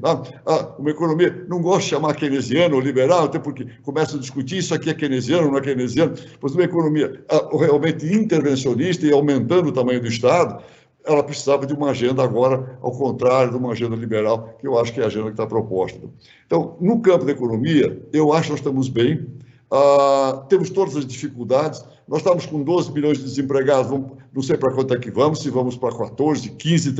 uma economia, não gosto de chamar keynesiana ou liberal, até porque começam a discutir isso aqui é keynesiano, não é keynesiano, mas uma economia realmente intervencionista e aumentando o tamanho do Estado. ela precisava de uma agenda agora, ao contrário de uma agenda liberal, que eu acho que é a agenda que está proposta. Então, no campo da economia, eu acho que nós estamos bem, temos todas as dificuldades, nós estamos com 12 milhões de desempregados, não sei para quanto é que vamos, se vamos para 14, 15,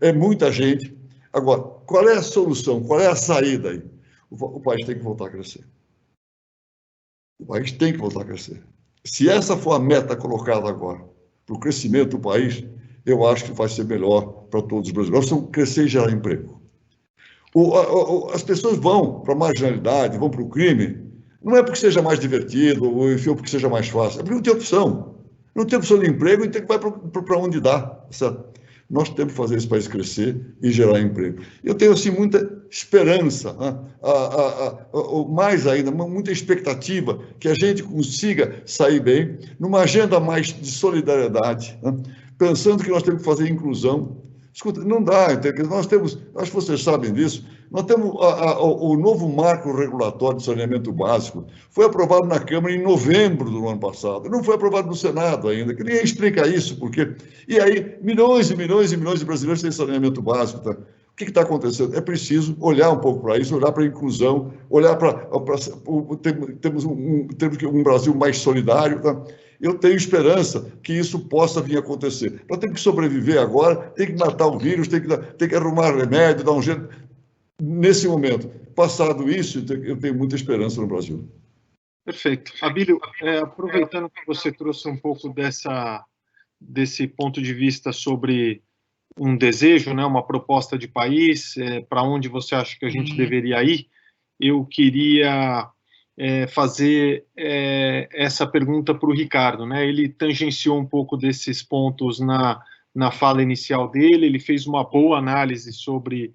é muita gente. Agora, qual é a solução, qual é a saída aí? O país tem que voltar a crescer. O país tem que voltar a crescer. Se essa for a meta colocada agora, para o crescimento do país, eu acho que vai ser melhor para todos os brasileiros. Nós precisamos crescer e gerar emprego. As pessoas vão para a marginalidade, vão para o crime, não é porque seja mais divertido, ou enfim, porque seja mais fácil, é porque não tem opção. Não tem opção de emprego, então vai para onde dá, certo? Nós temos que fazer esse país crescer e gerar emprego. Eu tenho, assim, muita esperança, né? Mais ainda, muita expectativa que a gente consiga sair bem, numa agenda mais de solidariedade, né? Pensando que nós temos que fazer inclusão. Escuta, não dá, nós temos, acho que vocês sabem disso, nós temos o novo marco regulatório de saneamento básico, foi aprovado na Câmara em novembro do ano passado, não foi aprovado no Senado ainda, que ninguém explica isso, porque... E aí, milhões e milhões e milhões de brasileiros têm saneamento básico, tá? O que está acontecendo? É preciso olhar um pouco para isso, olhar para a inclusão, olhar para... Temos um Brasil mais solidário, tá? Eu tenho esperança que isso possa vir a acontecer. Nós temos que sobreviver agora, tem que matar o vírus, tem que arrumar remédio, dar um jeito. Nesse momento, passado isso, eu tenho muita esperança no Brasil. Perfeito. Abílio, aproveitando que você trouxe um pouco desse ponto de vista sobre um desejo, né, uma proposta de país, para onde você acha que a gente deveria ir, eu queria fazer essa pergunta para o Ricardo, né? Ele tangenciou um pouco desses pontos na fala inicial dele, ele fez uma boa análise sobre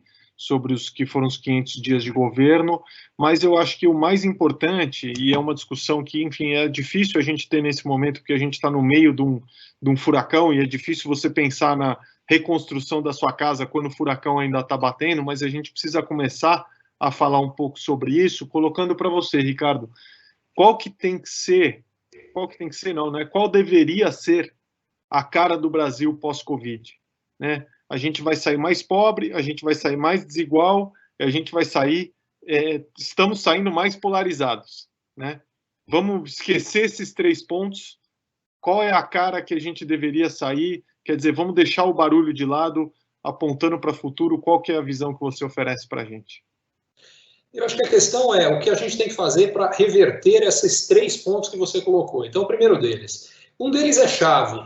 os que foram os 500 dias de governo, mas eu acho que o mais importante, e é uma discussão que, enfim, é difícil a gente ter nesse momento, porque a gente está no meio de um furacão, e é difícil você pensar na reconstrução da sua casa quando o furacão ainda está batendo, mas a gente precisa começar a falar um pouco sobre isso, colocando para você, Ricardo, qual deveria ser a cara do Brasil pós-Covid, né? A gente vai sair mais pobre, a gente vai sair mais desigual, a gente vai sair, estamos saindo mais polarizados, né? Vamos esquecer esses 3 pontos, qual é a cara que a gente deveria sair, quer dizer, vamos deixar o barulho de lado, apontando para o futuro, qual que é a visão que você oferece para a gente? Eu acho que a questão é o que a gente tem que fazer para reverter esses 3 pontos que você colocou. Então, o primeiro deles. Um deles é chave.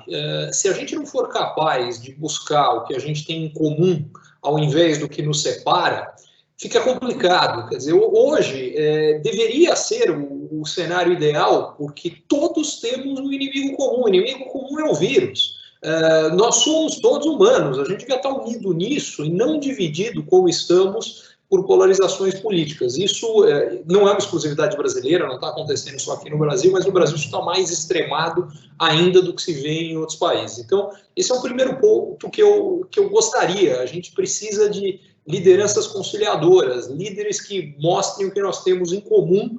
Se a gente não for capaz de buscar o que a gente tem em comum, ao invés do que nos separa, fica complicado. Quer dizer, hoje deveria ser o cenário ideal, porque todos temos um inimigo comum. O inimigo comum é o vírus. Nós somos todos humanos. A gente devia estar unido nisso e não dividido como estamos por polarizações políticas. Isso não é uma exclusividade brasileira, não está acontecendo só aqui no Brasil, mas no Brasil isso está mais extremado ainda do que se vê em outros países. Então, esse é o primeiro ponto que eu gostaria. A gente precisa de lideranças conciliadoras, líderes que mostrem o que nós temos em comum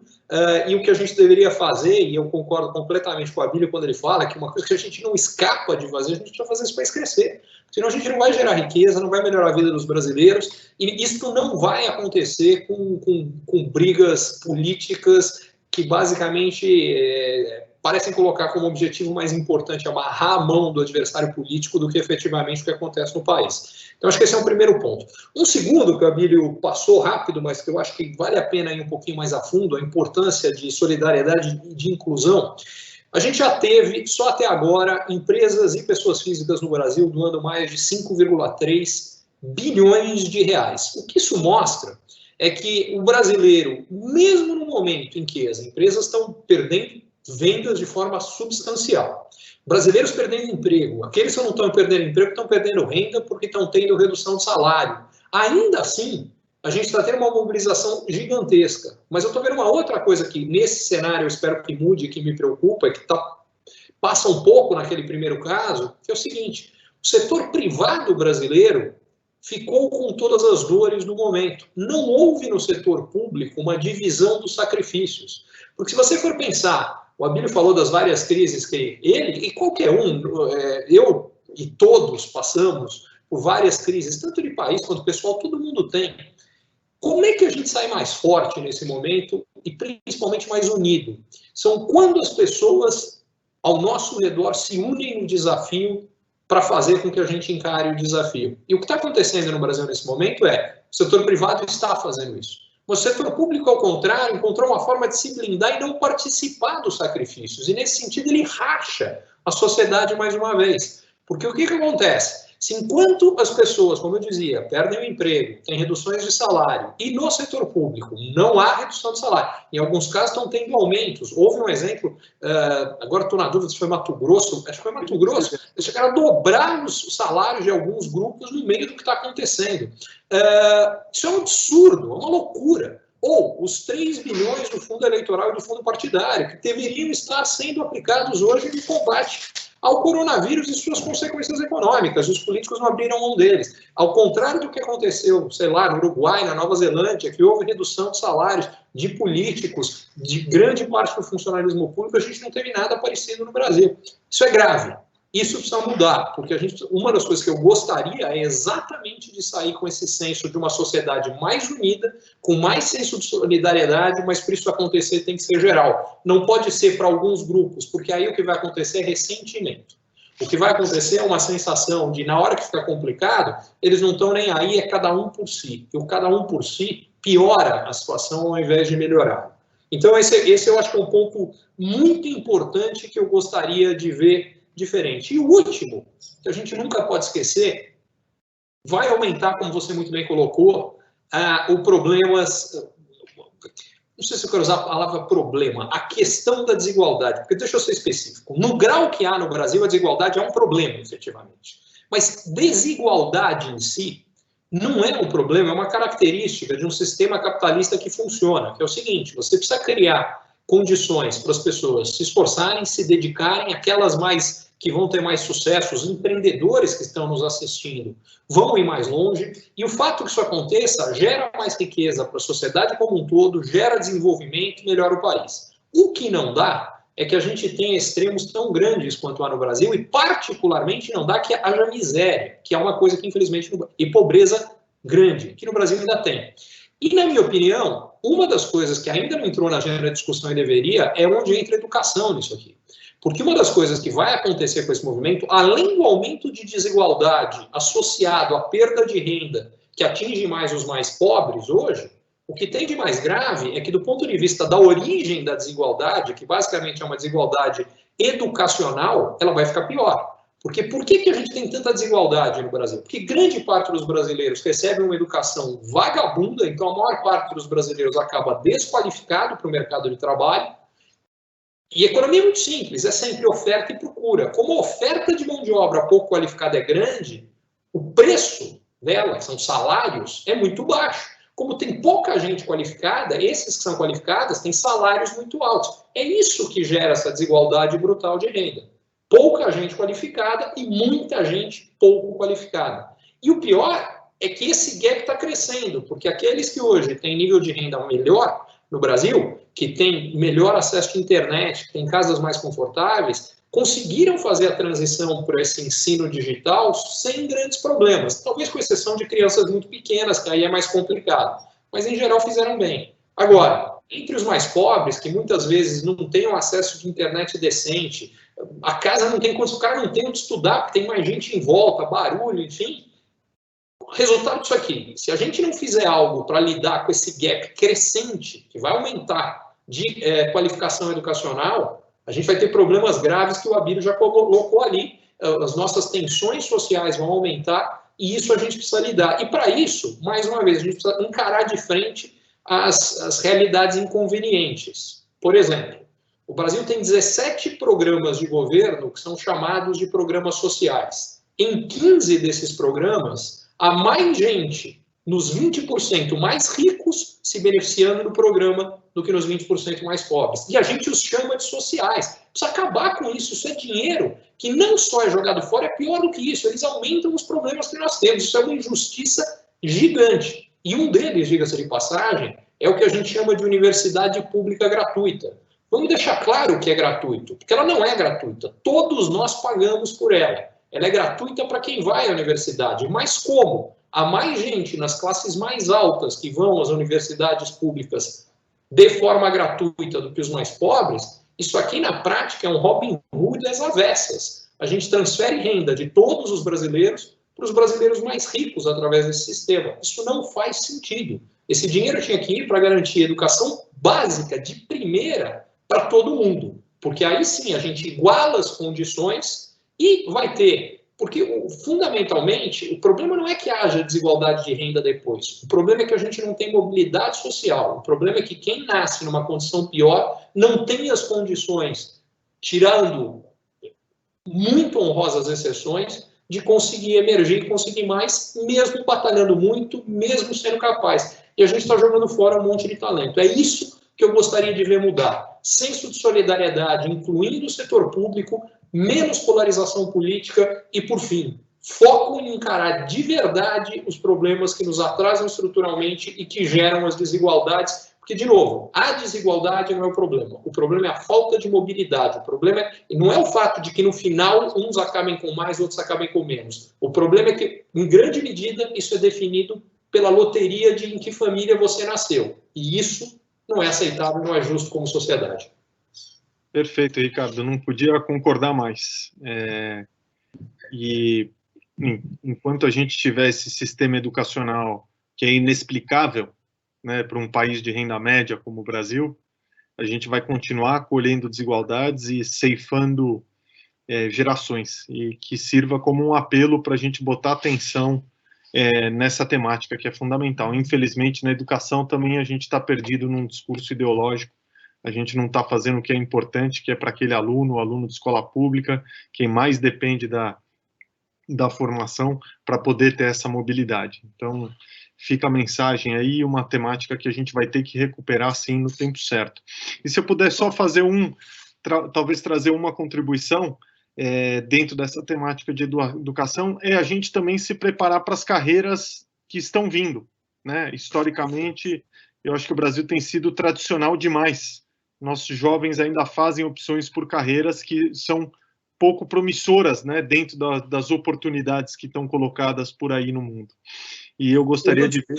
e o que a gente deveria fazer, e eu concordo completamente com a Abílio quando ele fala que uma coisa que a gente não escapa de fazer, a gente precisa fazer esse país crescer. Senão a gente não vai gerar riqueza, não vai melhorar a vida dos brasileiros, e isso não vai acontecer com brigas políticas que basicamente parecem colocar como objetivo mais importante amarrar a mão do adversário político do que efetivamente o que acontece no país. Então acho que esse é um primeiro ponto. Um segundo que o Abílio passou rápido, mas que eu acho que vale a pena ir um pouquinho mais a fundo, a importância de solidariedade e de inclusão. A gente já teve, só até agora, empresas e pessoas físicas no Brasil doando mais de 5,3 bilhões de reais. O que isso mostra é que o brasileiro, mesmo no momento em que as empresas estão perdendo vendas de forma substancial, brasileiros perdendo emprego, aqueles que não estão perdendo emprego estão perdendo renda porque estão tendo redução de salário. Ainda assim, a gente está tendo uma mobilização gigantesca. Mas eu estou vendo uma outra coisa que, nesse cenário, eu espero que mude, que me preocupa, que passa um pouco naquele primeiro caso, que é o seguinte: o setor privado brasileiro ficou com todas as dores no momento. Não houve no setor público uma divisão dos sacrifícios. Porque se você for pensar, o Abílio falou das várias crises que ele, e qualquer um, eu e todos passamos por várias crises, tanto de país quanto pessoal, todo mundo tem. Como é que a gente sai mais forte nesse momento e principalmente mais unido? São quando as pessoas ao nosso redor se unem no desafio para fazer com que a gente encare o desafio. E o que está acontecendo no Brasil nesse momento é, o setor privado está fazendo isso. O setor público, ao contrário, encontrou uma forma de se blindar e não participar dos sacrifícios. E, nesse sentido, ele racha a sociedade mais uma vez. Porque o que acontece? Se enquanto as pessoas, como eu dizia, perdem o emprego, tem reduções de salário, e no setor público não há redução de salário, em alguns casos estão tendo aumentos. Houve um exemplo, agora estou na dúvida se foi Mato Grosso, acho que foi Mato Grosso, eles chegaram a dobrar os salários de alguns grupos no meio do que está acontecendo. Isso é um absurdo, é uma loucura. Ou os 3 bilhões do fundo eleitoral e do fundo partidário, que deveriam estar sendo aplicados hoje no combate ao coronavírus e suas consequências econômicas. Os políticos não abriram mão deles. Ao contrário do que aconteceu, sei lá, no Uruguai, na Nova Zelândia, que houve redução de salários de políticos, de grande parte do funcionalismo público, a gente não teve nada parecido no Brasil. Isso é grave. Isso precisa mudar, porque uma das coisas que eu gostaria é exatamente de sair com esse senso de uma sociedade mais unida, com mais senso de solidariedade, mas para isso acontecer tem que ser geral. Não pode ser para alguns grupos, porque aí o que vai acontecer é ressentimento. O que vai acontecer é uma sensação de, na hora que fica complicado, eles não estão nem aí, é cada um por si. E o cada um por si piora a situação ao invés de melhorar. Então esse eu acho que é um ponto muito importante que eu gostaria de ver diferente. E o último, que a gente nunca pode esquecer, vai aumentar, como você muito bem colocou, o problema, não sei se eu quero usar a palavra problema, a questão da desigualdade, porque deixa eu ser específico. No grau que há no Brasil, a desigualdade é um problema, efetivamente. Mas desigualdade em si não é um problema, é uma característica de um sistema capitalista que funciona, que é o seguinte, você precisa criar condições para as pessoas se esforçarem, se dedicarem, aquelas que vão ter mais sucesso, os empreendedores que estão nos assistindo vão ir mais longe, e o fato que isso aconteça gera mais riqueza para a sociedade como um todo, gera desenvolvimento, melhora o país. O que não dá é que a gente tenha extremos tão grandes quanto há no Brasil, e particularmente não dá que haja miséria, que é uma coisa que infelizmente, e pobreza grande, que no Brasil ainda tem. E, na minha opinião, uma das coisas que ainda não entrou na agenda de discussão e deveria é onde entra a educação nisso aqui. Porque uma das coisas que vai acontecer com esse movimento, além do aumento de desigualdade associado à perda de renda, que atinge mais os mais pobres hoje, o que tem de mais grave é que, do ponto de vista da origem da desigualdade, que basicamente é uma desigualdade educacional, ela vai ficar pior. Porque por que a gente tem tanta desigualdade no Brasil? Porque grande parte dos brasileiros recebe uma educação vagabunda, então a maior parte dos brasileiros acaba desqualificado para o mercado de trabalho. E a economia é muito simples, é sempre oferta e procura. Como a oferta de mão de obra pouco qualificada é grande, o preço dela, são salários, é muito baixo. Como tem pouca gente qualificada, esses que são qualificadas têm salários muito altos. É isso que gera essa desigualdade brutal de renda. Pouca gente qualificada e muita gente pouco qualificada. E o pior é que esse gap está crescendo, porque aqueles que hoje têm nível de renda melhor no Brasil, que têm melhor acesso à internet, que têm casas mais confortáveis, conseguiram fazer a transição para esse ensino digital sem grandes problemas. Talvez com exceção de crianças muito pequenas, que aí é mais complicado. Mas, em geral, fizeram bem. Agora, entre os mais pobres, que muitas vezes não têm um acesso de internet decente, a casa não tem condição, o cara não tem onde estudar, porque tem mais gente em volta, barulho, enfim. Resultado disso aqui, se a gente não fizer algo para lidar com esse gap crescente, que vai aumentar de qualificação educacional, a gente vai ter problemas graves que o Abílio já colocou ali. As nossas tensões sociais vão aumentar e isso a gente precisa lidar. E para isso, mais uma vez, a gente precisa encarar de frente as realidades inconvenientes. Por exemplo, o Brasil tem 17 programas de governo que são chamados de programas sociais. Em 15 desses programas, há mais gente nos 20% mais ricos se beneficiando do programa do que nos 20% mais pobres. E a gente os chama de sociais. Precisa acabar com isso. Isso é dinheiro que não só é jogado fora, é pior do que isso. Eles aumentam os problemas que nós temos. Isso é uma injustiça gigante. E um deles, diga-se de passagem, é o que a gente chama de universidade pública gratuita. Vamos deixar claro que é gratuito, porque ela não é gratuita. Todos nós pagamos por ela. ela é gratuita para quem vai à universidade. Mas como há mais gente nas classes mais altas que vão às universidades públicas de forma gratuita do que os mais pobres, isso aqui na prática é um Robin Hood às avessas. A gente transfere renda de todos os brasileiros para os brasileiros mais ricos através desse sistema. Isso não faz sentido. Esse dinheiro tinha que ir para garantir educação básica, de primeira, para todo mundo. Porque aí sim a gente iguala as condições e vai ter. Porque, fundamentalmente, o problema não é que haja desigualdade de renda depois. O problema é que a gente não tem mobilidade social. O problema é que quem nasce numa condição pior não tem as condições, tirando muito honrosas exceções, de conseguir emergir e conseguir mais, mesmo batalhando muito, mesmo sendo capaz. E a gente está jogando fora um monte de talento. É isso que eu gostaria de ver mudar. Senso de solidariedade, incluindo o setor público, menos polarização política e, por fim, foco em encarar de verdade os problemas que nos atrasam estruturalmente e que geram as desigualdades. Porque, de novo, a desigualdade não é o problema é a falta de mobilidade, o problema não é o fato de que no final uns acabem com mais, outros acabem com menos. O problema é que, em grande medida, isso é definido pela loteria de em que família você nasceu. E isso não é aceitável, não é justo como sociedade. Perfeito, Ricardo, não podia concordar mais. E enquanto a gente tiver esse sistema educacional que é inexplicável, né, para um país de renda média como o Brasil, a gente vai continuar colhendo desigualdades e ceifando gerações, e que sirva como um apelo para a gente botar atenção nessa temática que é fundamental. Infelizmente, na educação também a gente está perdido num discurso ideológico, a gente não está fazendo o que é importante, que é para aquele aluno, o aluno de escola pública, quem mais depende da formação para poder ter essa mobilidade. Então, fica a mensagem aí, uma temática que a gente vai ter que recuperar, sim, no tempo certo. E se eu puder só fazer talvez trazer uma contribuição dentro dessa temática de educação, é a gente também se preparar para as carreiras que estão vindo, né? Historicamente, eu acho que o Brasil tem sido tradicional demais. Nossos jovens ainda fazem opções por carreiras que são pouco promissoras, né, dentro das oportunidades que estão colocadas por aí no mundo. E eu gostaria de ver...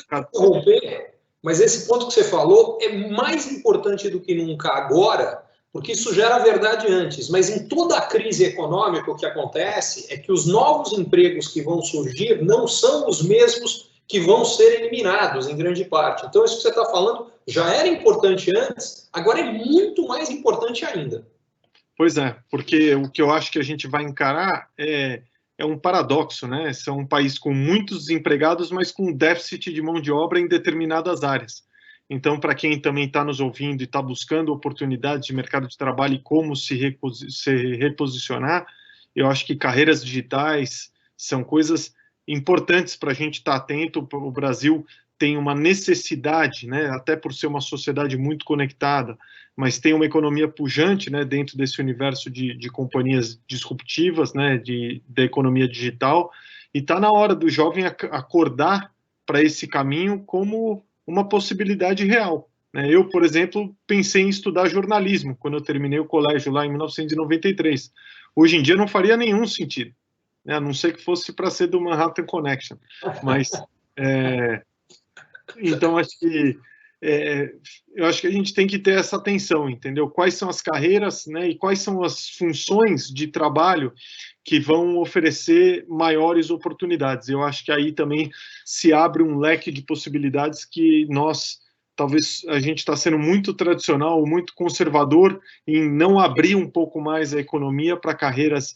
Mas esse ponto que você falou é mais importante do que nunca agora, porque isso já era verdade antes, mas em toda a crise econômica o que acontece é que os novos empregos que vão surgir não são os mesmos que vão ser eliminados, em grande parte. Então, isso que você está falando já era importante antes, agora é muito mais importante ainda. Pois é, porque o que eu acho que a gente vai encarar é um paradoxo, né? São um país com muitos desempregados, mas com déficit de mão de obra em determinadas áreas. Então, para quem também está nos ouvindo e está buscando oportunidades de mercado de trabalho e como se reposicionar, eu acho que carreiras digitais são coisas importantes para a gente estar atento. O Brasil tem uma necessidade, né, até por ser uma sociedade muito conectada, mas tem uma economia pujante, né, dentro desse universo de companhias disruptivas, né, da economia digital, e está na hora do jovem acordar para esse caminho como uma possibilidade real. Né? Eu, por exemplo, pensei em estudar jornalismo quando eu terminei o colégio lá em 1993. Hoje em dia não faria nenhum sentido, né, a não ser que fosse para ser do Manhattan Connection, mas... Então, eu acho que a gente tem que ter essa atenção, entendeu? Quais são as carreiras, né, e quais são as funções de trabalho que vão oferecer maiores oportunidades. Eu acho que aí também se abre um leque de possibilidades que talvez a gente está sendo muito tradicional, muito conservador em não abrir um pouco mais a economia para carreiras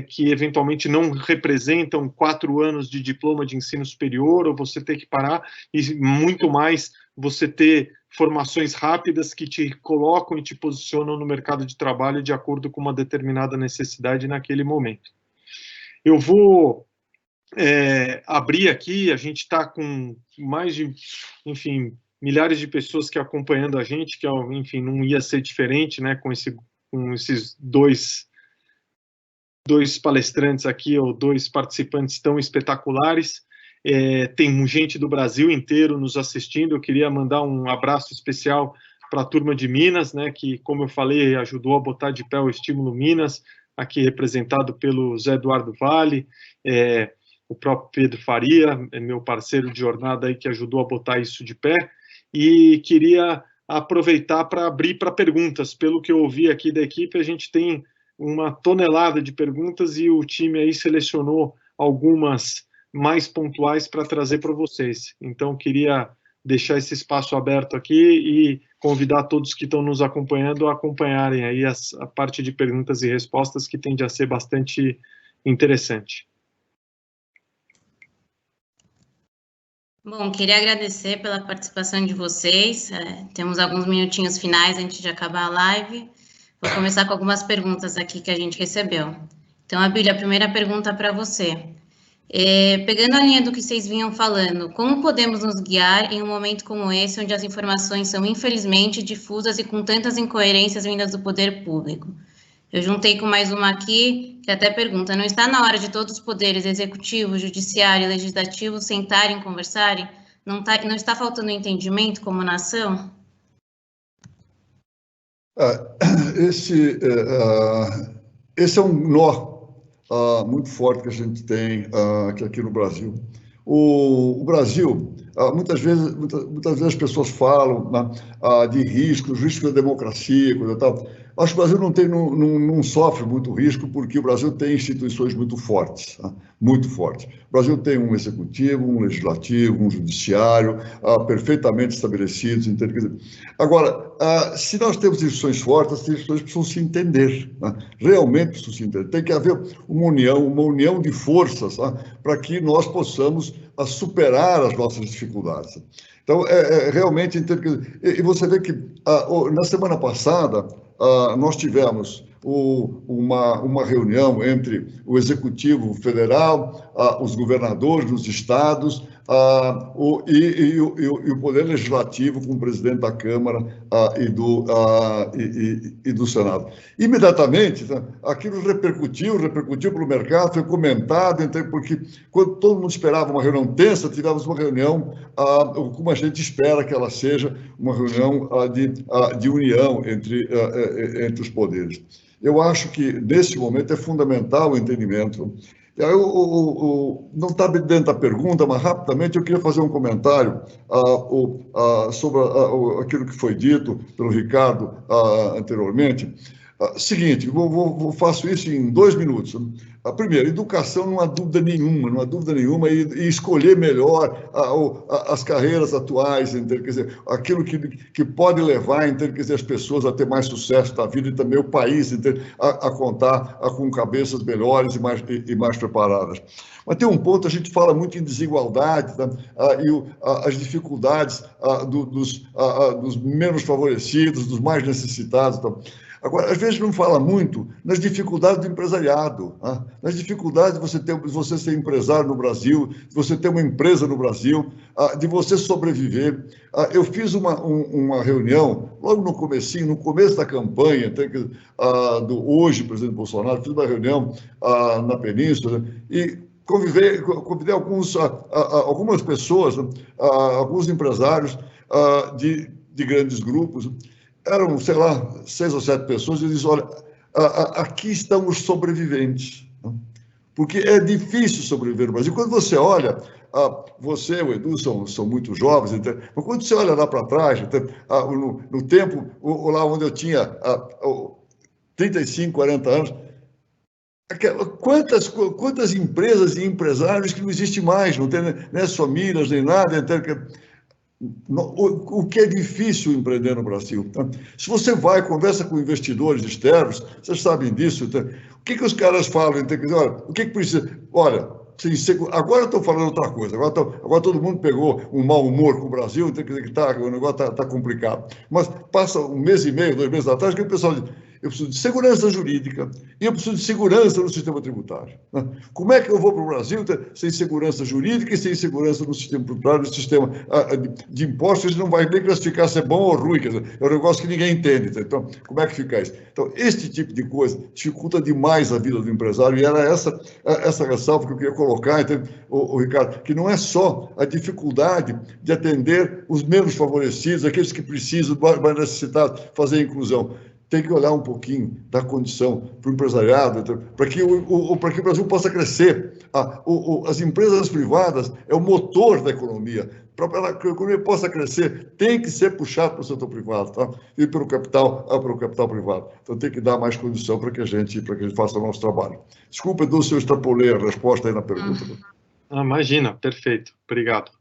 que eventualmente não representam 4 anos de diploma de ensino superior, ou você ter que parar, e muito mais você ter formações rápidas que te colocam e te posicionam no mercado de trabalho de acordo com uma determinada necessidade naquele momento. Eu vou abrir aqui, a gente está com mais de, enfim, milhares de pessoas que acompanhando a gente, que, enfim, não ia ser diferente, né, com esses dois palestrantes aqui, ou 2 participantes tão espetaculares. Tem gente do Brasil inteiro nos assistindo. Eu queria mandar um abraço especial para a turma de Minas, né, que, como eu falei, ajudou a botar de pé o Estímulo Minas. aqui representado pelo Zé Eduardo Vale, o próprio Pedro Faria, meu parceiro de jornada aí, que ajudou a botar isso de pé, e queria aproveitar para abrir para perguntas. Pelo que eu ouvi aqui da equipe, a gente tem uma tonelada de perguntas e o time aí selecionou algumas mais pontuais para trazer para vocês. Então, queria deixar esse espaço aberto aqui e convidar todos que estão nos acompanhando a acompanharem aí a parte de perguntas e respostas, que tende a ser bastante interessante. Bom, queria agradecer pela participação de vocês. Temos alguns minutinhos finais antes de acabar a live. Vou começar com algumas perguntas aqui que a gente recebeu. Então, Abílio, a primeira pergunta para você. Pegando a linha do que vocês vinham falando, como podemos nos guiar em um momento como esse, onde as informações são, infelizmente, difusas e com tantas incoerências vindas do poder público? Eu juntei com mais uma aqui, que até pergunta, não está na hora de todos os poderes, executivo, judiciário e legislativo, sentarem e conversarem? Não está faltando entendimento como nação? Esse é um nó muito forte que a gente tem aqui no Brasil. O Brasil, muitas vezes as pessoas falam de riscos da democracia, coisa tal. Acho que o Brasil não sofre muito risco, porque o Brasil tem instituições muito fortes, muito fortes. O Brasil tem um executivo, um legislativo, um judiciário perfeitamente estabelecidos. Agora, se nós temos instituições fortes, as instituições precisam se entender, realmente precisam se entender. Tem que haver uma união de forças para que nós possamos superar as nossas dificuldades. Então, realmente, e você vê que na semana passada nós tivemos uma reunião entre o Executivo Federal, os governadores dos estados e o Poder Legislativo com o presidente da Câmara e do Senado. Imediatamente, aquilo repercutiu pelo mercado, foi comentado, porque quando todo mundo esperava uma reunião tensa, tivemos uma reunião como a gente espera que ela seja, uma reunião de união entre os poderes. Eu acho que, nesse momento, é fundamental o entendimento. Não está dentro da pergunta, mas rapidamente eu queria fazer um comentário sobre aquilo que foi dito pelo Ricardo anteriormente. Seguinte, faço isso em 2 minutos. Primeiro, educação não há dúvida nenhuma, e escolher melhor as carreiras atuais, quer dizer, aquilo que pode levar, quer dizer, as pessoas a ter mais sucesso na vida e também o país a contar com cabeças melhores e mais preparadas. Mas tem um ponto, a gente fala muito em desigualdade, e as dificuldades dos menos favorecidos, dos mais necessitados. Agora, às vezes não fala muito nas dificuldades do empresariado, nas dificuldades de você ser empresário no Brasil, de você ter uma empresa no Brasil, de você sobreviver. Eu fiz uma reunião, logo no começo da campanha, do hoje presidente Bolsonaro, fiz uma reunião na Península e convidei algumas pessoas, alguns empresários de grandes grupos. Eram, sei lá, 6 ou 7 pessoas, e disse, olha, aqui estão os sobreviventes, porque é difícil sobreviver no Brasil. Quando você olha, você e o Edu são muito jovens, mas quando você olha lá para trás, no tempo, lá onde eu tinha 35, 40 anos, quantas empresas e empresários que não existem mais, não tem nem famílias, nem nada, o que é difícil empreender no Brasil. Se você conversa com investidores externos, vocês sabem disso, o que os caras falam? Olha, o que precisa? Olha, agora eu estou falando outra coisa, agora todo mundo pegou um mau humor com o Brasil, o negócio está complicado. Mas passa 1 mês e meio, 2 meses atrás, que o pessoal diz, eu preciso de segurança jurídica e eu preciso de segurança no sistema tributário. Como é que eu vou para o Brasil sem segurança jurídica e sem segurança no sistema tributário, no sistema de impostos? Não vai nem classificar se é bom ou ruim, quer dizer, é um negócio que ninguém entende. Então, como é que fica isso? Então, este tipo de coisa dificulta demais a vida do empresário, e era essa ressalva que eu queria colocar, o Ricardo, que não é só a dificuldade de atender os menos favorecidos, aqueles que precisam, mais necessitados, fazer a inclusão. tem que olhar um pouquinho da condição para o empresariado, para que o Brasil possa crescer. As empresas privadas é o motor da economia. Para que a economia possa crescer, tem que ser puxado para o setor privado, tá? E pelo capital privado. Então, tem que dar mais condição para que a gente faça o nosso trabalho. Desculpa, Edu, se eu extrapolei a resposta aí na pergunta. Imagina, perfeito. Obrigado.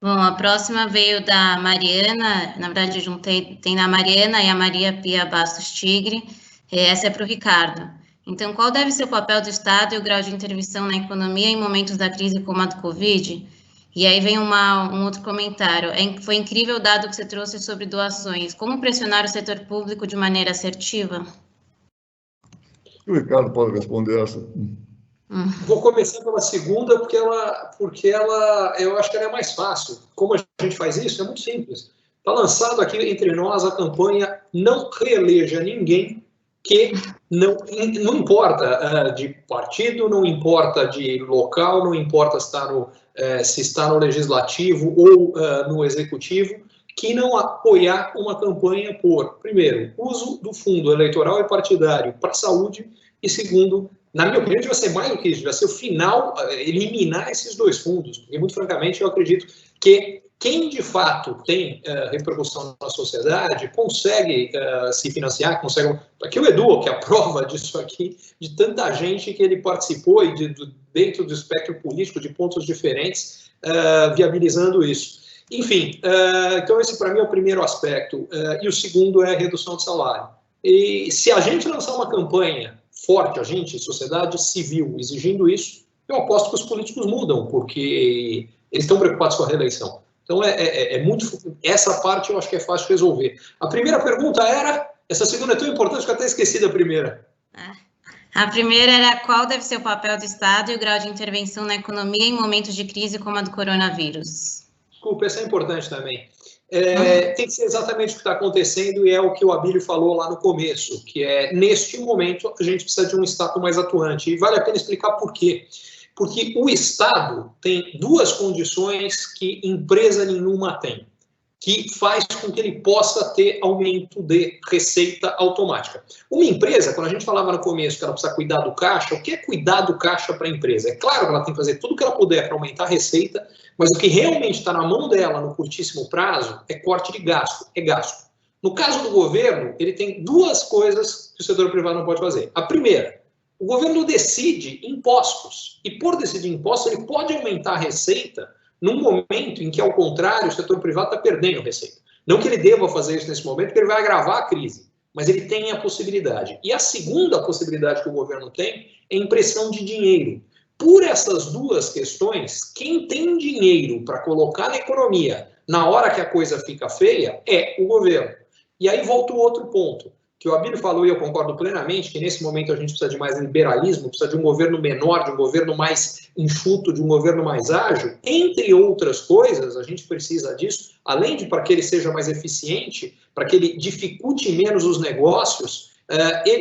Bom, a próxima veio da Mariana, na verdade, tem a Mariana e a Maria Pia Bastos Tigre. Essa é para o Ricardo. Então, qual deve ser o papel do Estado e o grau de intervenção na economia em momentos da crise como a do Covid? E aí vem um outro comentário. Foi incrível o dado que você trouxe sobre doações. Como pressionar o setor público de maneira assertiva? O Ricardo pode responder essa. Vou começar pela segunda, porque eu acho que ela é mais fácil. Como a gente faz isso? É muito simples. Está lançado aqui entre nós a campanha Não Reeleja Ninguém, que não importa de partido, não importa de local, não importa se está no legislativo ou no executivo, que não apoiar uma campanha por, primeiro, uso do fundo eleitoral e partidário para a saúde, e segundo, na minha opinião, vai ser mais do que isso, vai ser o final, eliminar esses dois fundos, porque, muito francamente, eu acredito que quem, de fato, tem repercussão na sociedade, consegue se financiar, consegue... Aqui o Edu, que é a prova disso aqui, de tanta gente que ele participou e dentro do espectro político, de pontos diferentes, viabilizando isso. Enfim, então esse, para mim, é o primeiro aspecto. E o segundo é a redução de salário. E se a gente lançar uma campanha forte, a gente, sociedade civil, exigindo isso, eu aposto que os políticos mudam, porque eles estão preocupados com a reeleição. Então, essa parte eu acho que é fácil de resolver. A primeira pergunta era, essa segunda é tão importante que eu até esqueci da primeira. A primeira era qual deve ser o papel do Estado e o grau de intervenção na economia em momentos de crise como a do coronavírus. Desculpa, essa é importante também. Tem que ser exatamente o que está acontecendo e é o que o Abílio falou lá no começo, que é, neste momento, a gente precisa de um Estado mais atuante. E vale a pena explicar por quê. Porque o Estado tem duas condições que empresa nenhuma tem, que faz com que ele possa ter aumento de receita automática. Uma empresa, quando a gente falava no começo que ela precisa cuidar do caixa, o que é cuidar do caixa para a empresa? É claro que ela tem que fazer tudo o que ela puder para aumentar a receita, mas o que realmente está na mão dela no curtíssimo prazo é corte de gasto, é gasto. No caso do governo, ele tem duas coisas que o setor privado não pode fazer. A primeira, o governo decide impostos, e por decidir impostos, ele pode aumentar a receita num momento em que, ao contrário, o setor privado está perdendo receita. Não que ele deva fazer isso nesse momento, porque ele vai agravar a crise, mas ele tem a possibilidade. E a segunda possibilidade que o governo tem é impressão de dinheiro. Por essas duas questões, quem tem dinheiro para colocar na economia na hora que a coisa fica feia é o governo. E aí volta o outro ponto, que o Abílio falou e eu concordo plenamente, que nesse momento a gente precisa de mais liberalismo, precisa de um governo menor, de um governo mais enxuto, de um governo mais ágil. Entre outras coisas, a gente precisa disso, além de para que ele seja mais eficiente, para que ele dificulte menos os negócios,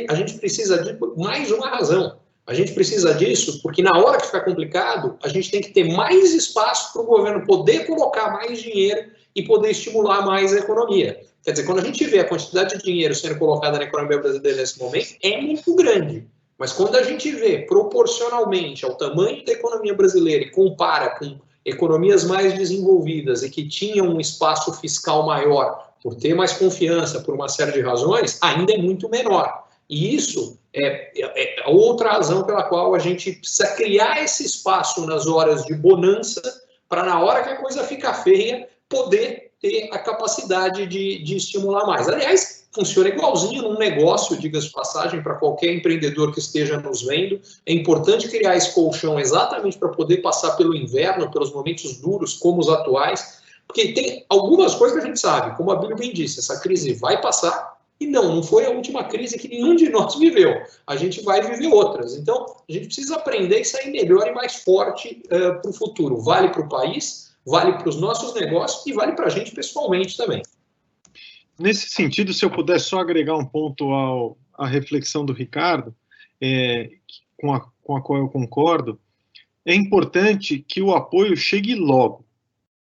a gente precisa de mais uma razão. A gente precisa disso porque na hora que ficar complicado, a gente tem que ter mais espaço para o governo poder colocar mais dinheiro e poder estimular mais a economia. Quer dizer, quando a gente vê a quantidade de dinheiro sendo colocada na economia brasileira nesse momento, é muito grande. Mas quando a gente vê proporcionalmente ao tamanho da economia brasileira e compara com economias mais desenvolvidas e que tinham um espaço fiscal maior, por ter mais confiança, por uma série de razões, ainda é muito menor. E isso é outra razão pela qual a gente precisa criar esse espaço nas horas de bonança para, na hora que a coisa fica feia, poder ter a capacidade de estimular mais. Aliás, funciona igualzinho num negócio, diga-se de passagem, para qualquer empreendedor que esteja nos vendo. É importante criar esse colchão exatamente para poder passar pelo inverno, pelos momentos duros como os atuais, porque tem algumas coisas que a gente sabe, como a Bíblia bem disse, essa crise vai passar, e não foi a última crise que nenhum de nós viveu. A gente vai viver outras. Então, a gente precisa aprender e sair melhor e mais forte para o futuro. Vale para o país, vale para os nossos negócios e vale para a gente pessoalmente também. Nesse sentido, se eu puder só agregar um ponto à reflexão do Ricardo, com a qual eu concordo, é importante que o apoio chegue logo,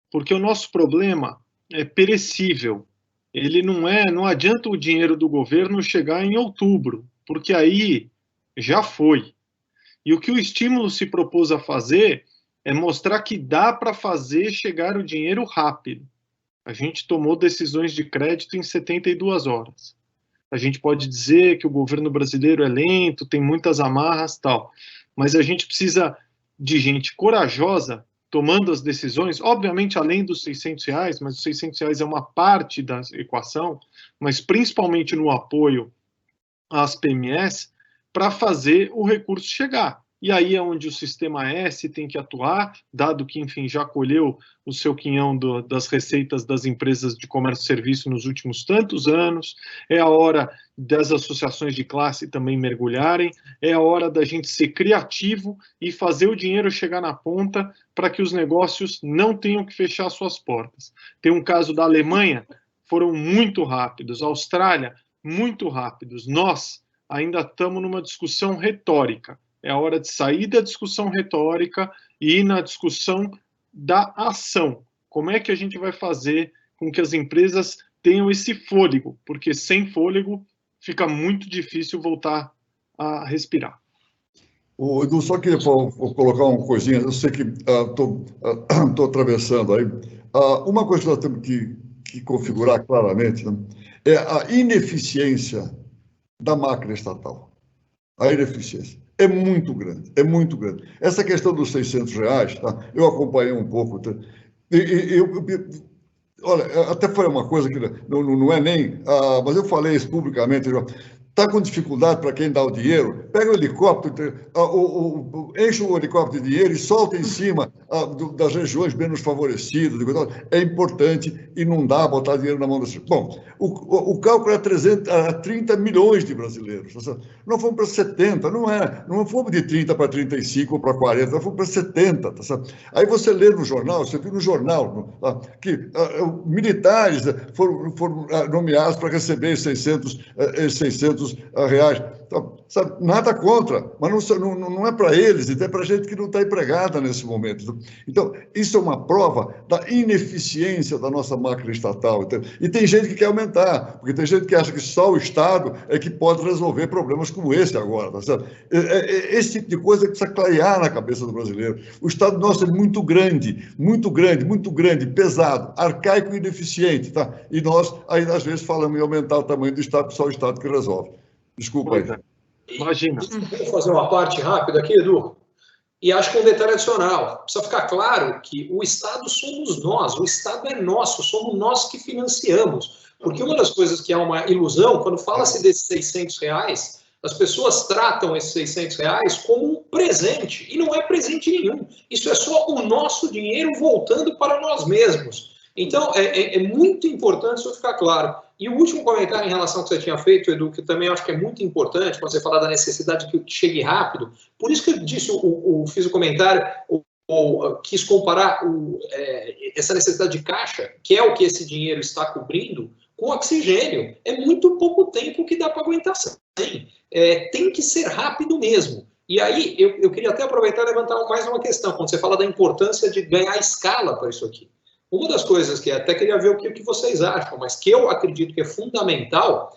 porque o nosso problema é perecível. ele não adianta o dinheiro do governo chegar em outubro, porque aí já foi. E o que o estímulo se propôs a fazer é mostrar que dá para fazer chegar o dinheiro rápido. A gente tomou decisões de crédito em 72 horas. A gente pode dizer que o governo brasileiro é lento, tem muitas amarras, tal, mas a gente precisa de gente corajosa tomando as decisões, obviamente além dos R$600, mas os R$600 é uma parte da equação, mas principalmente no apoio às PMEs, para fazer o recurso chegar. E aí é onde o Sistema S tem que atuar, dado que, enfim, já colheu o seu quinhão das receitas das empresas de comércio e serviço nos últimos tantos anos, é a hora das associações de classe também mergulharem, é a hora da gente ser criativo e fazer o dinheiro chegar na ponta para que os negócios não tenham que fechar suas portas. Tem um caso da Alemanha, foram muito rápidos, a Austrália, muito rápidos. Nós ainda estamos numa discussão retórica. É a hora de sair da discussão retórica e ir na discussão da ação. Como é que a gente vai fazer com que as empresas tenham esse fôlego? Porque sem fôlego fica muito difícil voltar a respirar. Edu, só queria colocar uma coisinha. Eu sei que estou atravessando aí. Uma coisa que nós temos que configurar claramente, né, é a ineficiência da máquina estatal. A ineficiência é muito grande, é muito grande. Essa questão dos R$600, tá? Eu acompanhei um pouco, tá? Olha, até foi uma coisa que não é nem... mas eu falei isso publicamente, está com dificuldade para quem dá o dinheiro, pega o helicóptero, enche o helicóptero de dinheiro e solta em cima das regiões menos favorecidas. É importante e não dá botar dinheiro na mão das pessoas. Bom, o cálculo é 30 milhões de brasileiros. Não fomos para 70, não fomos de 30 para 35 ou para 40, nós fomos para 70. Tá certo? Aí você lê no jornal, você viu no jornal que militares foram nomeados para receber 600 reais. Então, sabe, nada contra, mas não é para eles, é para gente que não está empregada nesse momento. Então, isso é uma prova da ineficiência da nossa máquina estatal. Então, e tem gente que quer aumentar, porque tem gente que acha que só o Estado é que pode resolver problemas como esse agora. Tá certo? Esse tipo de coisa que precisa clarear na cabeça do brasileiro. O Estado nosso é muito grande, pesado, arcaico e ineficiente. Tá? E nós, aí, às vezes, falamos em aumentar o tamanho do Estado, só o Estado que resolve. Desculpa aí. Imagina. Vou fazer uma parte rápida aqui, Edu. E acho que um detalhe adicional. Precisa ficar claro que o Estado somos nós, o Estado é nosso, somos nós que financiamos. Porque uma das coisas que é uma ilusão, quando fala-se desses R$600, as pessoas tratam esses R$600 como um presente. E não é presente nenhum. Isso é só o nosso dinheiro voltando para nós mesmos. Então, é muito importante isso ficar claro. E o último comentário em relação ao que você tinha feito, Edu, que também acho que é muito importante, quando você fala da necessidade que chegue rápido, por isso que eu disse, fiz o comentário, quis comparar essa necessidade de caixa, que é o que esse dinheiro está cobrindo, com oxigênio. É muito pouco tempo que dá para aguentar sem. Tem que ser rápido mesmo. E aí, eu queria até aproveitar e levantar mais uma questão, quando você fala da importância de ganhar escala para isso aqui. Uma das coisas que até queria ver o que vocês acham, mas que eu acredito que é fundamental,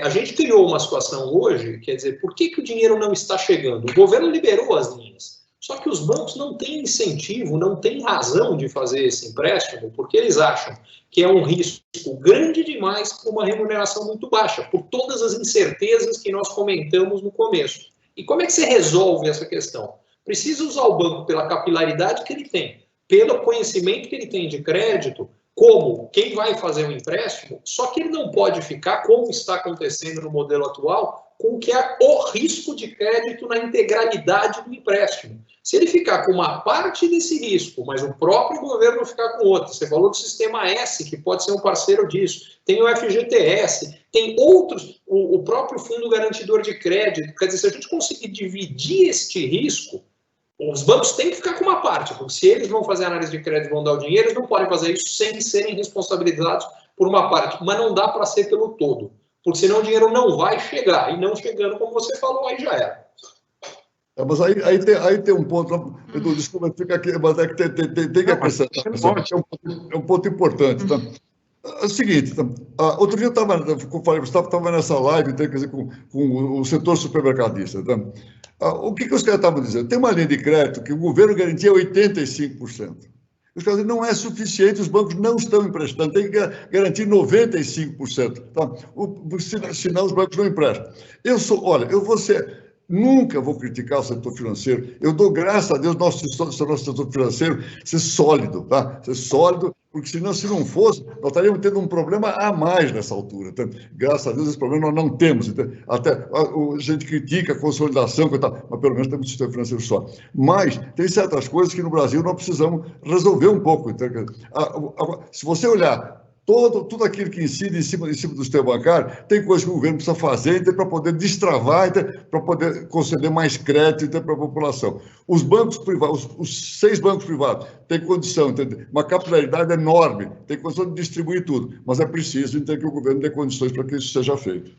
a gente criou uma situação hoje, quer dizer, por que o dinheiro não está chegando? O governo liberou as linhas, só que os bancos não têm incentivo, não têm razão de fazer esse empréstimo, porque eles acham que é um risco grande demais com uma remuneração muito baixa, por todas as incertezas que nós comentamos no começo. E como é que você resolve essa questão? Precisa usar o banco pela capilaridade que ele tem, pelo conhecimento que ele tem de crédito, como quem vai fazer o empréstimo, só que ele não pode ficar, como está acontecendo no modelo atual, com o que é o risco de crédito na integralidade do empréstimo. Se ele ficar com uma parte desse risco, mas o próprio governo ficar com outra, você falou do Sistema S, que pode ser um parceiro disso, tem o FGTS, tem outros, o próprio Fundo Garantidor de Crédito, quer dizer, se a gente conseguir dividir este risco, os bancos têm que ficar com uma parte, porque se eles vão fazer análise de crédito e vão dar o dinheiro, eles não podem fazer isso sem serem responsabilizados por uma parte. Mas não dá para ser pelo todo, porque senão o dinheiro não vai chegar. E não chegando, como você falou, aí já era. Mas aí tem um ponto, Edu, desculpa, fica aqui, mas é que tem que acrescentar. É um ponto importante. Tá? É o seguinte, outro dia eu estava nessa live, quer dizer, com o setor supermercadista. O que os caras estavam dizendo? Tem uma linha de crédito que o governo garantia 85%. Os caras dizem, não é suficiente, os bancos não estão emprestando, tem que garantir 95%. Tá? Senão os bancos não emprestam. Olha, nunca vou criticar o setor financeiro. Eu dou graças a Deus nosso setor financeiro ser sólido, tá? Ser sólido, porque senão, se não fosse, nós estaríamos tendo um problema a mais nessa altura. Então, graças a Deus, esse problema nós não temos. Então, até a gente critica a consolidação, mas pelo menos temos um sistema financeiro só. Mas tem certas coisas que no Brasil nós precisamos resolver um pouco. Então, se você olhar tudo aquilo que incide em cima do sistema bancário, tem coisa que o governo precisa fazer para poder destravar, para poder conceder mais crédito para a população. Os bancos privados, os 6 bancos privados, têm condição, uma capilaridade enorme, tem condição de distribuir tudo, mas é preciso que o governo dê condições para que isso seja feito.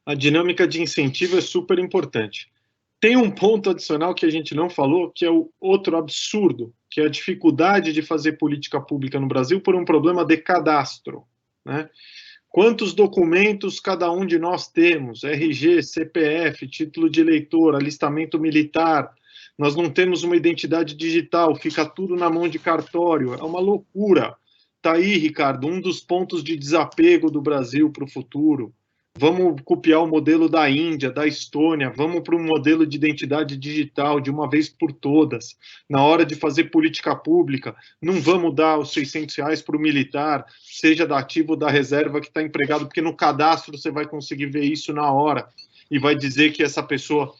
A dinâmica de incentivo é super importante. Tem um ponto adicional que a gente não falou, que é o outro absurdo, que é a dificuldade de fazer política pública no Brasil por um problema de cadastro, né? Quantos documentos cada um de nós temos? RG, CPF, título de eleitor, alistamento militar. Nós não temos uma identidade digital, fica tudo na mão de cartório. É uma loucura. Está aí, Ricardo, um dos pontos de desapego do Brasil para o futuro. Vamos copiar o modelo da Índia, da Estônia, vamos para um modelo de identidade digital de uma vez por todas. Na hora de fazer política pública, não vamos dar os R$600 para o militar, seja da ativa ou da reserva que está empregado, porque no cadastro você vai conseguir ver isso na hora e vai dizer que essa pessoa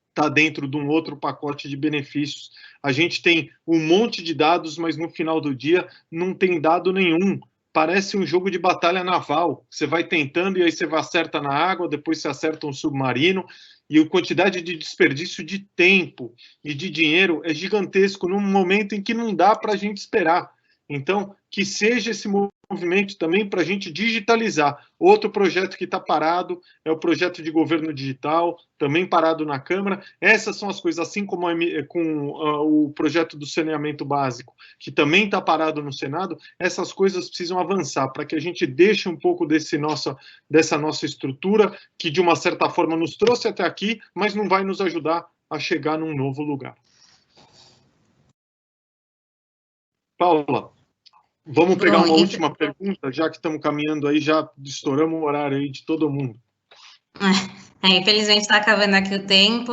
está dentro de um outro pacote de benefícios. A gente tem um monte de dados, mas no final do dia não tem dado nenhum. Parece um jogo de batalha naval. Você vai tentando e aí você acerta na água, depois você acerta um submarino, e a quantidade de desperdício de tempo e de dinheiro é gigantesco num momento em que não dá para a gente esperar. Então, que seja esse movimento também para a gente digitalizar. Outro projeto que está parado é o projeto de governo digital, também parado na Câmara. Essas são as coisas, assim como com o projeto do saneamento básico, que também está parado no Senado, essas coisas precisam avançar para que a gente deixe um pouco dessa nossa estrutura, que de uma certa forma nos trouxe até aqui, mas não vai nos ajudar a chegar num novo lugar. Paula, vamos pegar uma última pergunta, já que estamos caminhando aí, já estouramos o horário aí de todo mundo. Infelizmente está acabando aqui o tempo.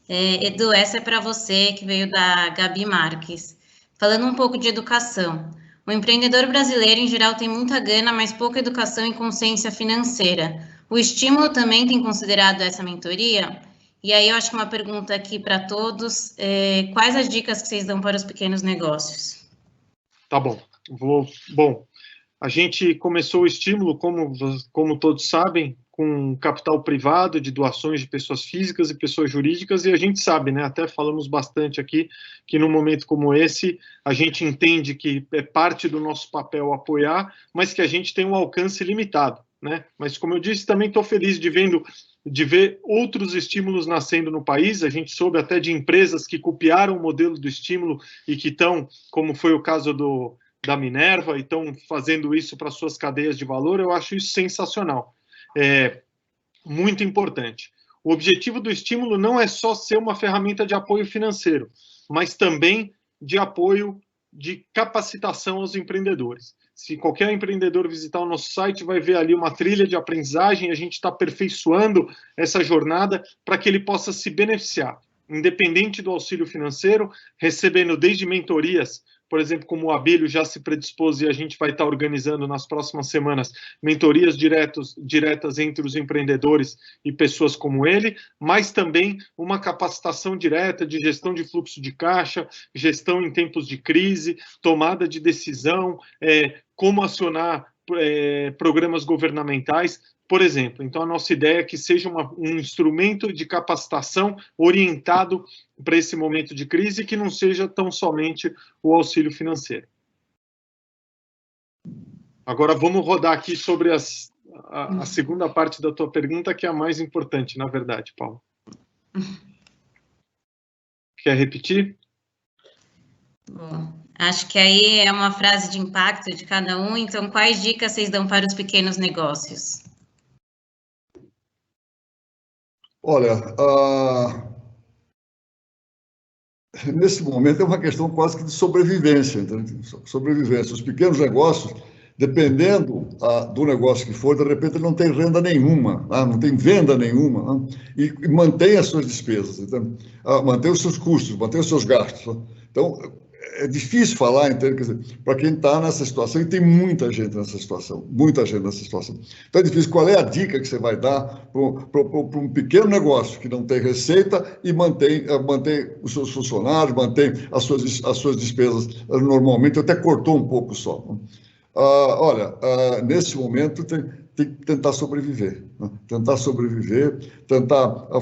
Edu, essa é para você, que veio da Gabi Marques. Falando um pouco de educação. O empreendedor brasileiro, em geral, tem muita gana, mas pouca educação e consciência financeira. O estímulo também tem considerado essa mentoria? E aí eu acho que uma pergunta aqui para todos, quais as dicas que vocês dão para os pequenos negócios? Tá bom. Bom, a gente começou o estímulo, como todos sabem, com capital privado, de doações de pessoas físicas e pessoas jurídicas, e a gente sabe, né, até falamos bastante aqui, que num momento como esse, a gente entende que é parte do nosso papel apoiar, mas que a gente tem um alcance limitado, né? Mas, como eu disse, também estou feliz de ver outros estímulos nascendo no país. A gente soube até de empresas que copiaram o modelo do estímulo e que estão, como foi o caso da Minerva, e estão fazendo isso para suas cadeias de valor. Eu acho isso sensacional. É muito importante. O objetivo do estímulo não é só ser uma ferramenta de apoio financeiro, mas também de apoio de capacitação aos empreendedores. Se qualquer empreendedor visitar o nosso site, vai ver ali uma trilha de aprendizagem, a gente está aperfeiçoando essa jornada para que ele possa se beneficiar, independente do auxílio financeiro, recebendo desde mentorias, por exemplo, como o Abílio já se predispôs e a gente vai estar organizando nas próximas semanas, mentorias diretas entre os empreendedores e pessoas como ele, mas também uma capacitação direta de gestão de fluxo de caixa, gestão em tempos de crise, tomada de decisão, como acionar programas governamentais, por exemplo. Então, a nossa ideia é que seja um instrumento de capacitação orientado para esse momento de crise, que não seja tão somente o auxílio financeiro. Agora, vamos rodar aqui sobre a segunda parte da tua pergunta, que é a mais importante, na verdade, Paulo. Quer repetir? Bom, Acho que aí é uma frase de impacto de cada um, então quais dicas vocês dão para os pequenos negócios? Olha, nesse momento é uma questão quase que de sobrevivência, entendeu? Sobrevivência. Os pequenos negócios, dependendo do negócio que for, de repente não tem renda nenhuma, não tem venda nenhuma, e mantém as suas despesas, então, mantém os seus custos, mantém os seus gastos. Então, é difícil falar, para quem está nessa situação, e tem muita gente nessa situação, muita gente nessa situação. Então é difícil. Qual é a dica que você vai dar para um pequeno negócio que não tem receita e mantém os seus funcionários, mantém as suas despesas normalmente, até cortou um pouco só. Olha, nesse momento tem que tentar sobreviver, né? Tentar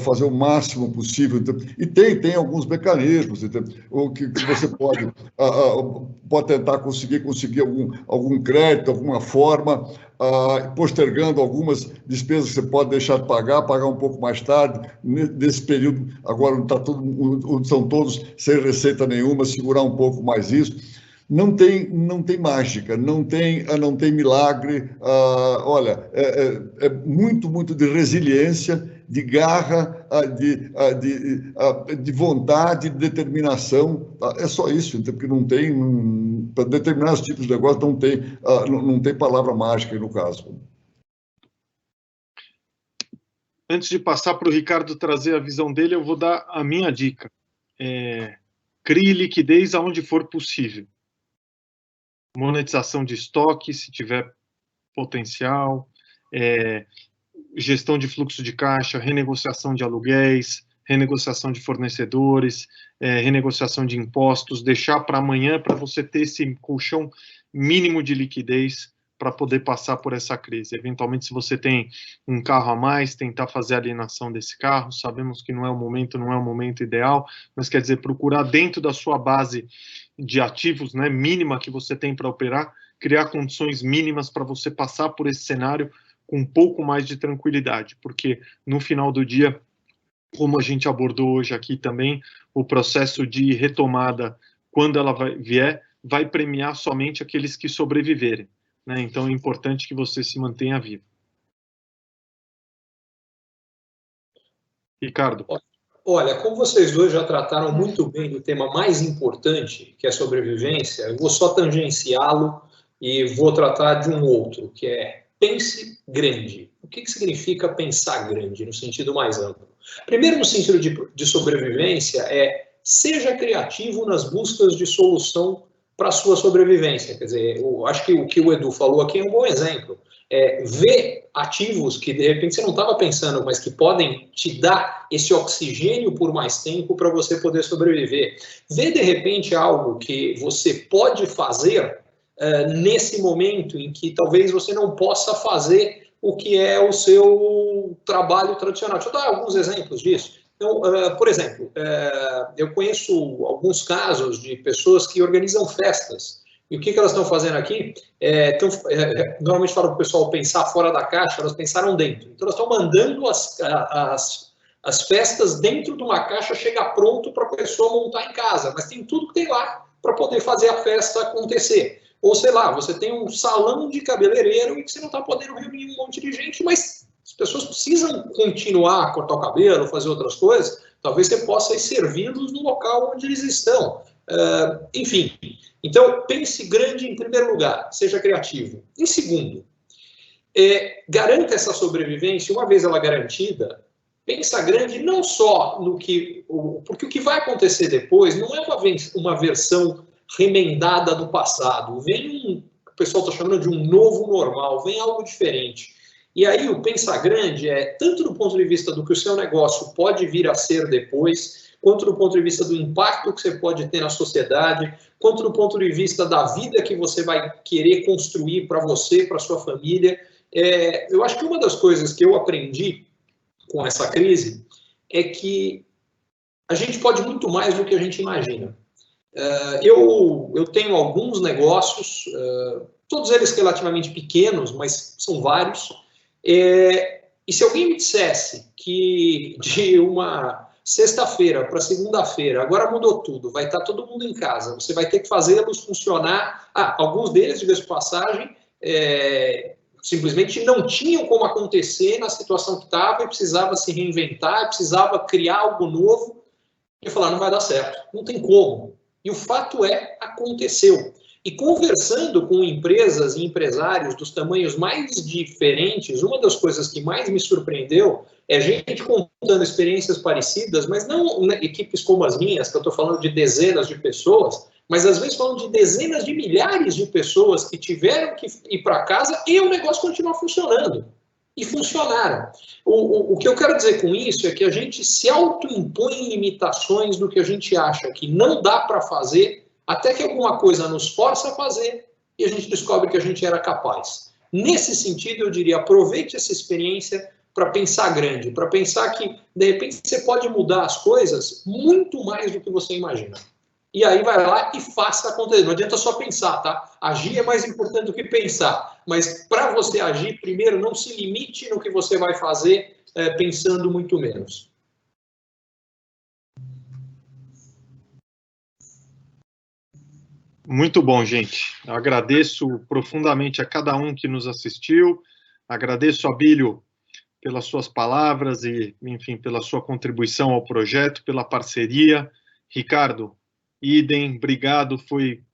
fazer o máximo possível. E tem alguns mecanismos, o que você pode tentar conseguir algum crédito, alguma forma, postergando algumas despesas que você pode deixar de pagar um pouco mais tarde, nesse período, agora são todos sem receita nenhuma, segurar um pouco mais isso. Não tem mágica, não tem milagre. Olha, é muito, muito de resiliência, de garra, de vontade, de determinação. É só isso, porque não tem, para determinados tipos de negócio, não tem palavra mágica no caso. Antes de passar para o Ricardo trazer a visão dele, eu vou dar a minha dica. Crie liquidez aonde for possível. Monetização de estoque, se tiver potencial, gestão de fluxo de caixa, renegociação de aluguéis, renegociação de fornecedores, renegociação de impostos, deixar para amanhã para você ter esse colchão mínimo de liquidez para poder passar por essa crise. Eventualmente, se você tem um carro a mais, tentar fazer a alienação desse carro. Sabemos que não é o momento ideal, mas quer dizer, procurar dentro da sua base de ativos, né, mínima que você tem para operar, criar condições mínimas para você passar por esse cenário com um pouco mais de tranquilidade, porque no final do dia, como a gente abordou hoje aqui também, o processo de retomada, quando ela vier, vai premiar somente aqueles que sobreviverem, né? Então é importante que você se mantenha vivo. Ricardo. Olha, como vocês dois já trataram muito bem do tema mais importante, que é a sobrevivência, eu vou só tangenciá-lo e vou tratar de um outro, que é pense grande. O que significa pensar grande, no sentido mais amplo? Primeiro, no sentido de sobrevivência, seja criativo nas buscas de solução para a sua sobrevivência. Quer dizer, eu acho que o que o Edu falou aqui é um bom exemplo. Ver ativos que de repente você não estava pensando, mas que podem te dar esse oxigênio por mais tempo para você poder sobreviver. Ver de repente algo que você pode fazer nesse momento em que talvez você não possa fazer o que é o seu trabalho tradicional. Deixa eu dar alguns exemplos disso. Então, por exemplo, eu conheço alguns casos de pessoas que organizam festas. E o que elas estão fazendo aqui? Normalmente falo para o pessoal pensar fora da caixa, elas pensaram dentro. Então, elas estão mandando as festas dentro de uma caixa, chega pronto para a pessoa montar em casa, mas tem tudo que tem lá para poder fazer a festa acontecer. Ou, sei lá, você tem um salão de cabeleireiro e que você não está podendo reunir um monte de gente, mas as pessoas precisam continuar a cortar o cabelo, fazer outras coisas, talvez você possa servi-los no local onde eles estão. Enfim, então pense grande em primeiro lugar, seja criativo. Em segundo, garanta essa sobrevivência, uma vez ela garantida, pensa grande não só no que... Porque o que vai acontecer depois não é uma versão remendada do passado, vem o pessoal está chamando de um novo normal, vem algo diferente. E aí o pensar grande tanto do ponto de vista do que o seu negócio pode vir a ser depois, quanto do ponto de vista do impacto que você pode ter na sociedade, quanto do ponto de vista da vida que você vai querer construir para você, para sua família. Eu acho que uma das coisas que eu aprendi com essa crise é que a gente pode muito mais do que a gente imagina. Eu tenho alguns negócios, todos eles relativamente pequenos, mas são vários, e se alguém me dissesse que de uma sexta-feira para segunda-feira, agora mudou tudo, vai estar todo mundo em casa, você vai ter que fazê-los funcionar. Alguns deles, diga-se de passagem, simplesmente não tinham como acontecer na situação que estava e precisava se reinventar, precisava criar algo novo e falar, não vai dar certo, não tem como. E o fato aconteceu. E conversando com empresas e empresários dos tamanhos mais diferentes, uma das coisas que mais me surpreendeu é gente contando experiências parecidas, mas não equipes como as minhas, que eu estou falando de dezenas de pessoas, mas às vezes falando de dezenas de milhares de pessoas que tiveram que ir para casa e o negócio continua funcionando. E funcionaram. O que eu quero dizer com isso é que a gente se autoimpõe limitações do que a gente acha que não dá para fazer, até que alguma coisa nos força a fazer e a gente descobre que a gente era capaz. Nesse sentido, eu diria, aproveite essa experiência para pensar grande, para pensar que, de repente, você pode mudar as coisas muito mais do que você imagina. E aí vai lá e faça acontecer. Não adianta só pensar, tá? Agir é mais importante do que pensar. Mas para você agir, primeiro, não se limite no que você vai fazer pensando muito menos. Muito bom, gente. Eu agradeço profundamente a cada um que nos assistiu. Agradeço, Abílio, pelas suas palavras e, enfim, pela sua contribuição ao projeto, pela parceria. Ricardo, idem, obrigado.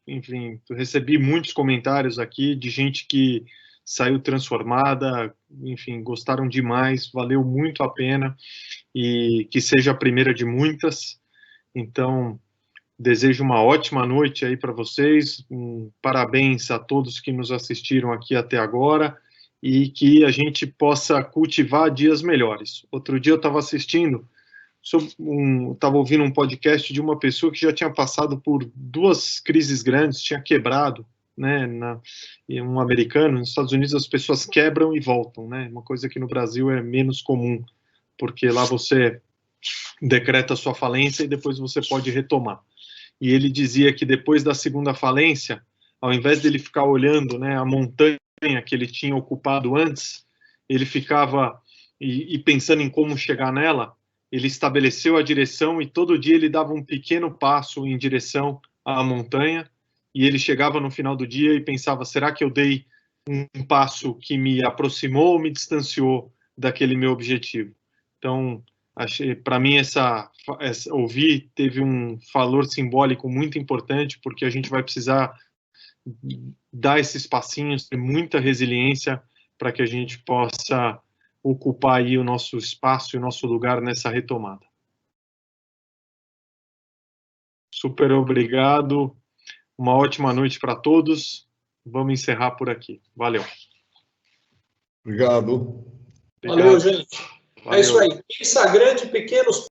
Enfim, recebi muitos comentários aqui de gente que saiu transformada, enfim, gostaram demais, valeu muito a pena e que seja a primeira de muitas. Então, desejo uma ótima noite aí para vocês, parabéns a todos que nos assistiram aqui até agora e que a gente possa cultivar dias melhores. Outro dia eu estava ouvindo um podcast de uma pessoa que já tinha passado por 2 crises grandes, tinha quebrado, né, um americano. Nos Estados Unidos as pessoas quebram e voltam, né, uma coisa que no Brasil é menos comum, porque lá você decreta sua falência e depois você pode retomar. E ele dizia que depois da segunda falência, ao invés dele ficar olhando, né, a montanha que ele tinha ocupado antes, ele ficava e pensando em como chegar nela, ele estabeleceu a direção e todo dia ele dava um pequeno passo em direção à montanha e ele chegava no final do dia e pensava, será que eu dei um passo que me aproximou ou me distanciou daquele meu objetivo? Então, para mim, ouvir teve um valor simbólico muito importante, porque a gente vai precisar dar esses passinhos, ter muita resiliência para que a gente possa ocupar aí o nosso espaço e o nosso lugar nessa retomada. Super obrigado, uma ótima noite para todos. Vamos encerrar por aqui. Valeu. Obrigado. Valeu, gente. Valeu. É isso aí. Pensa grande, pequenos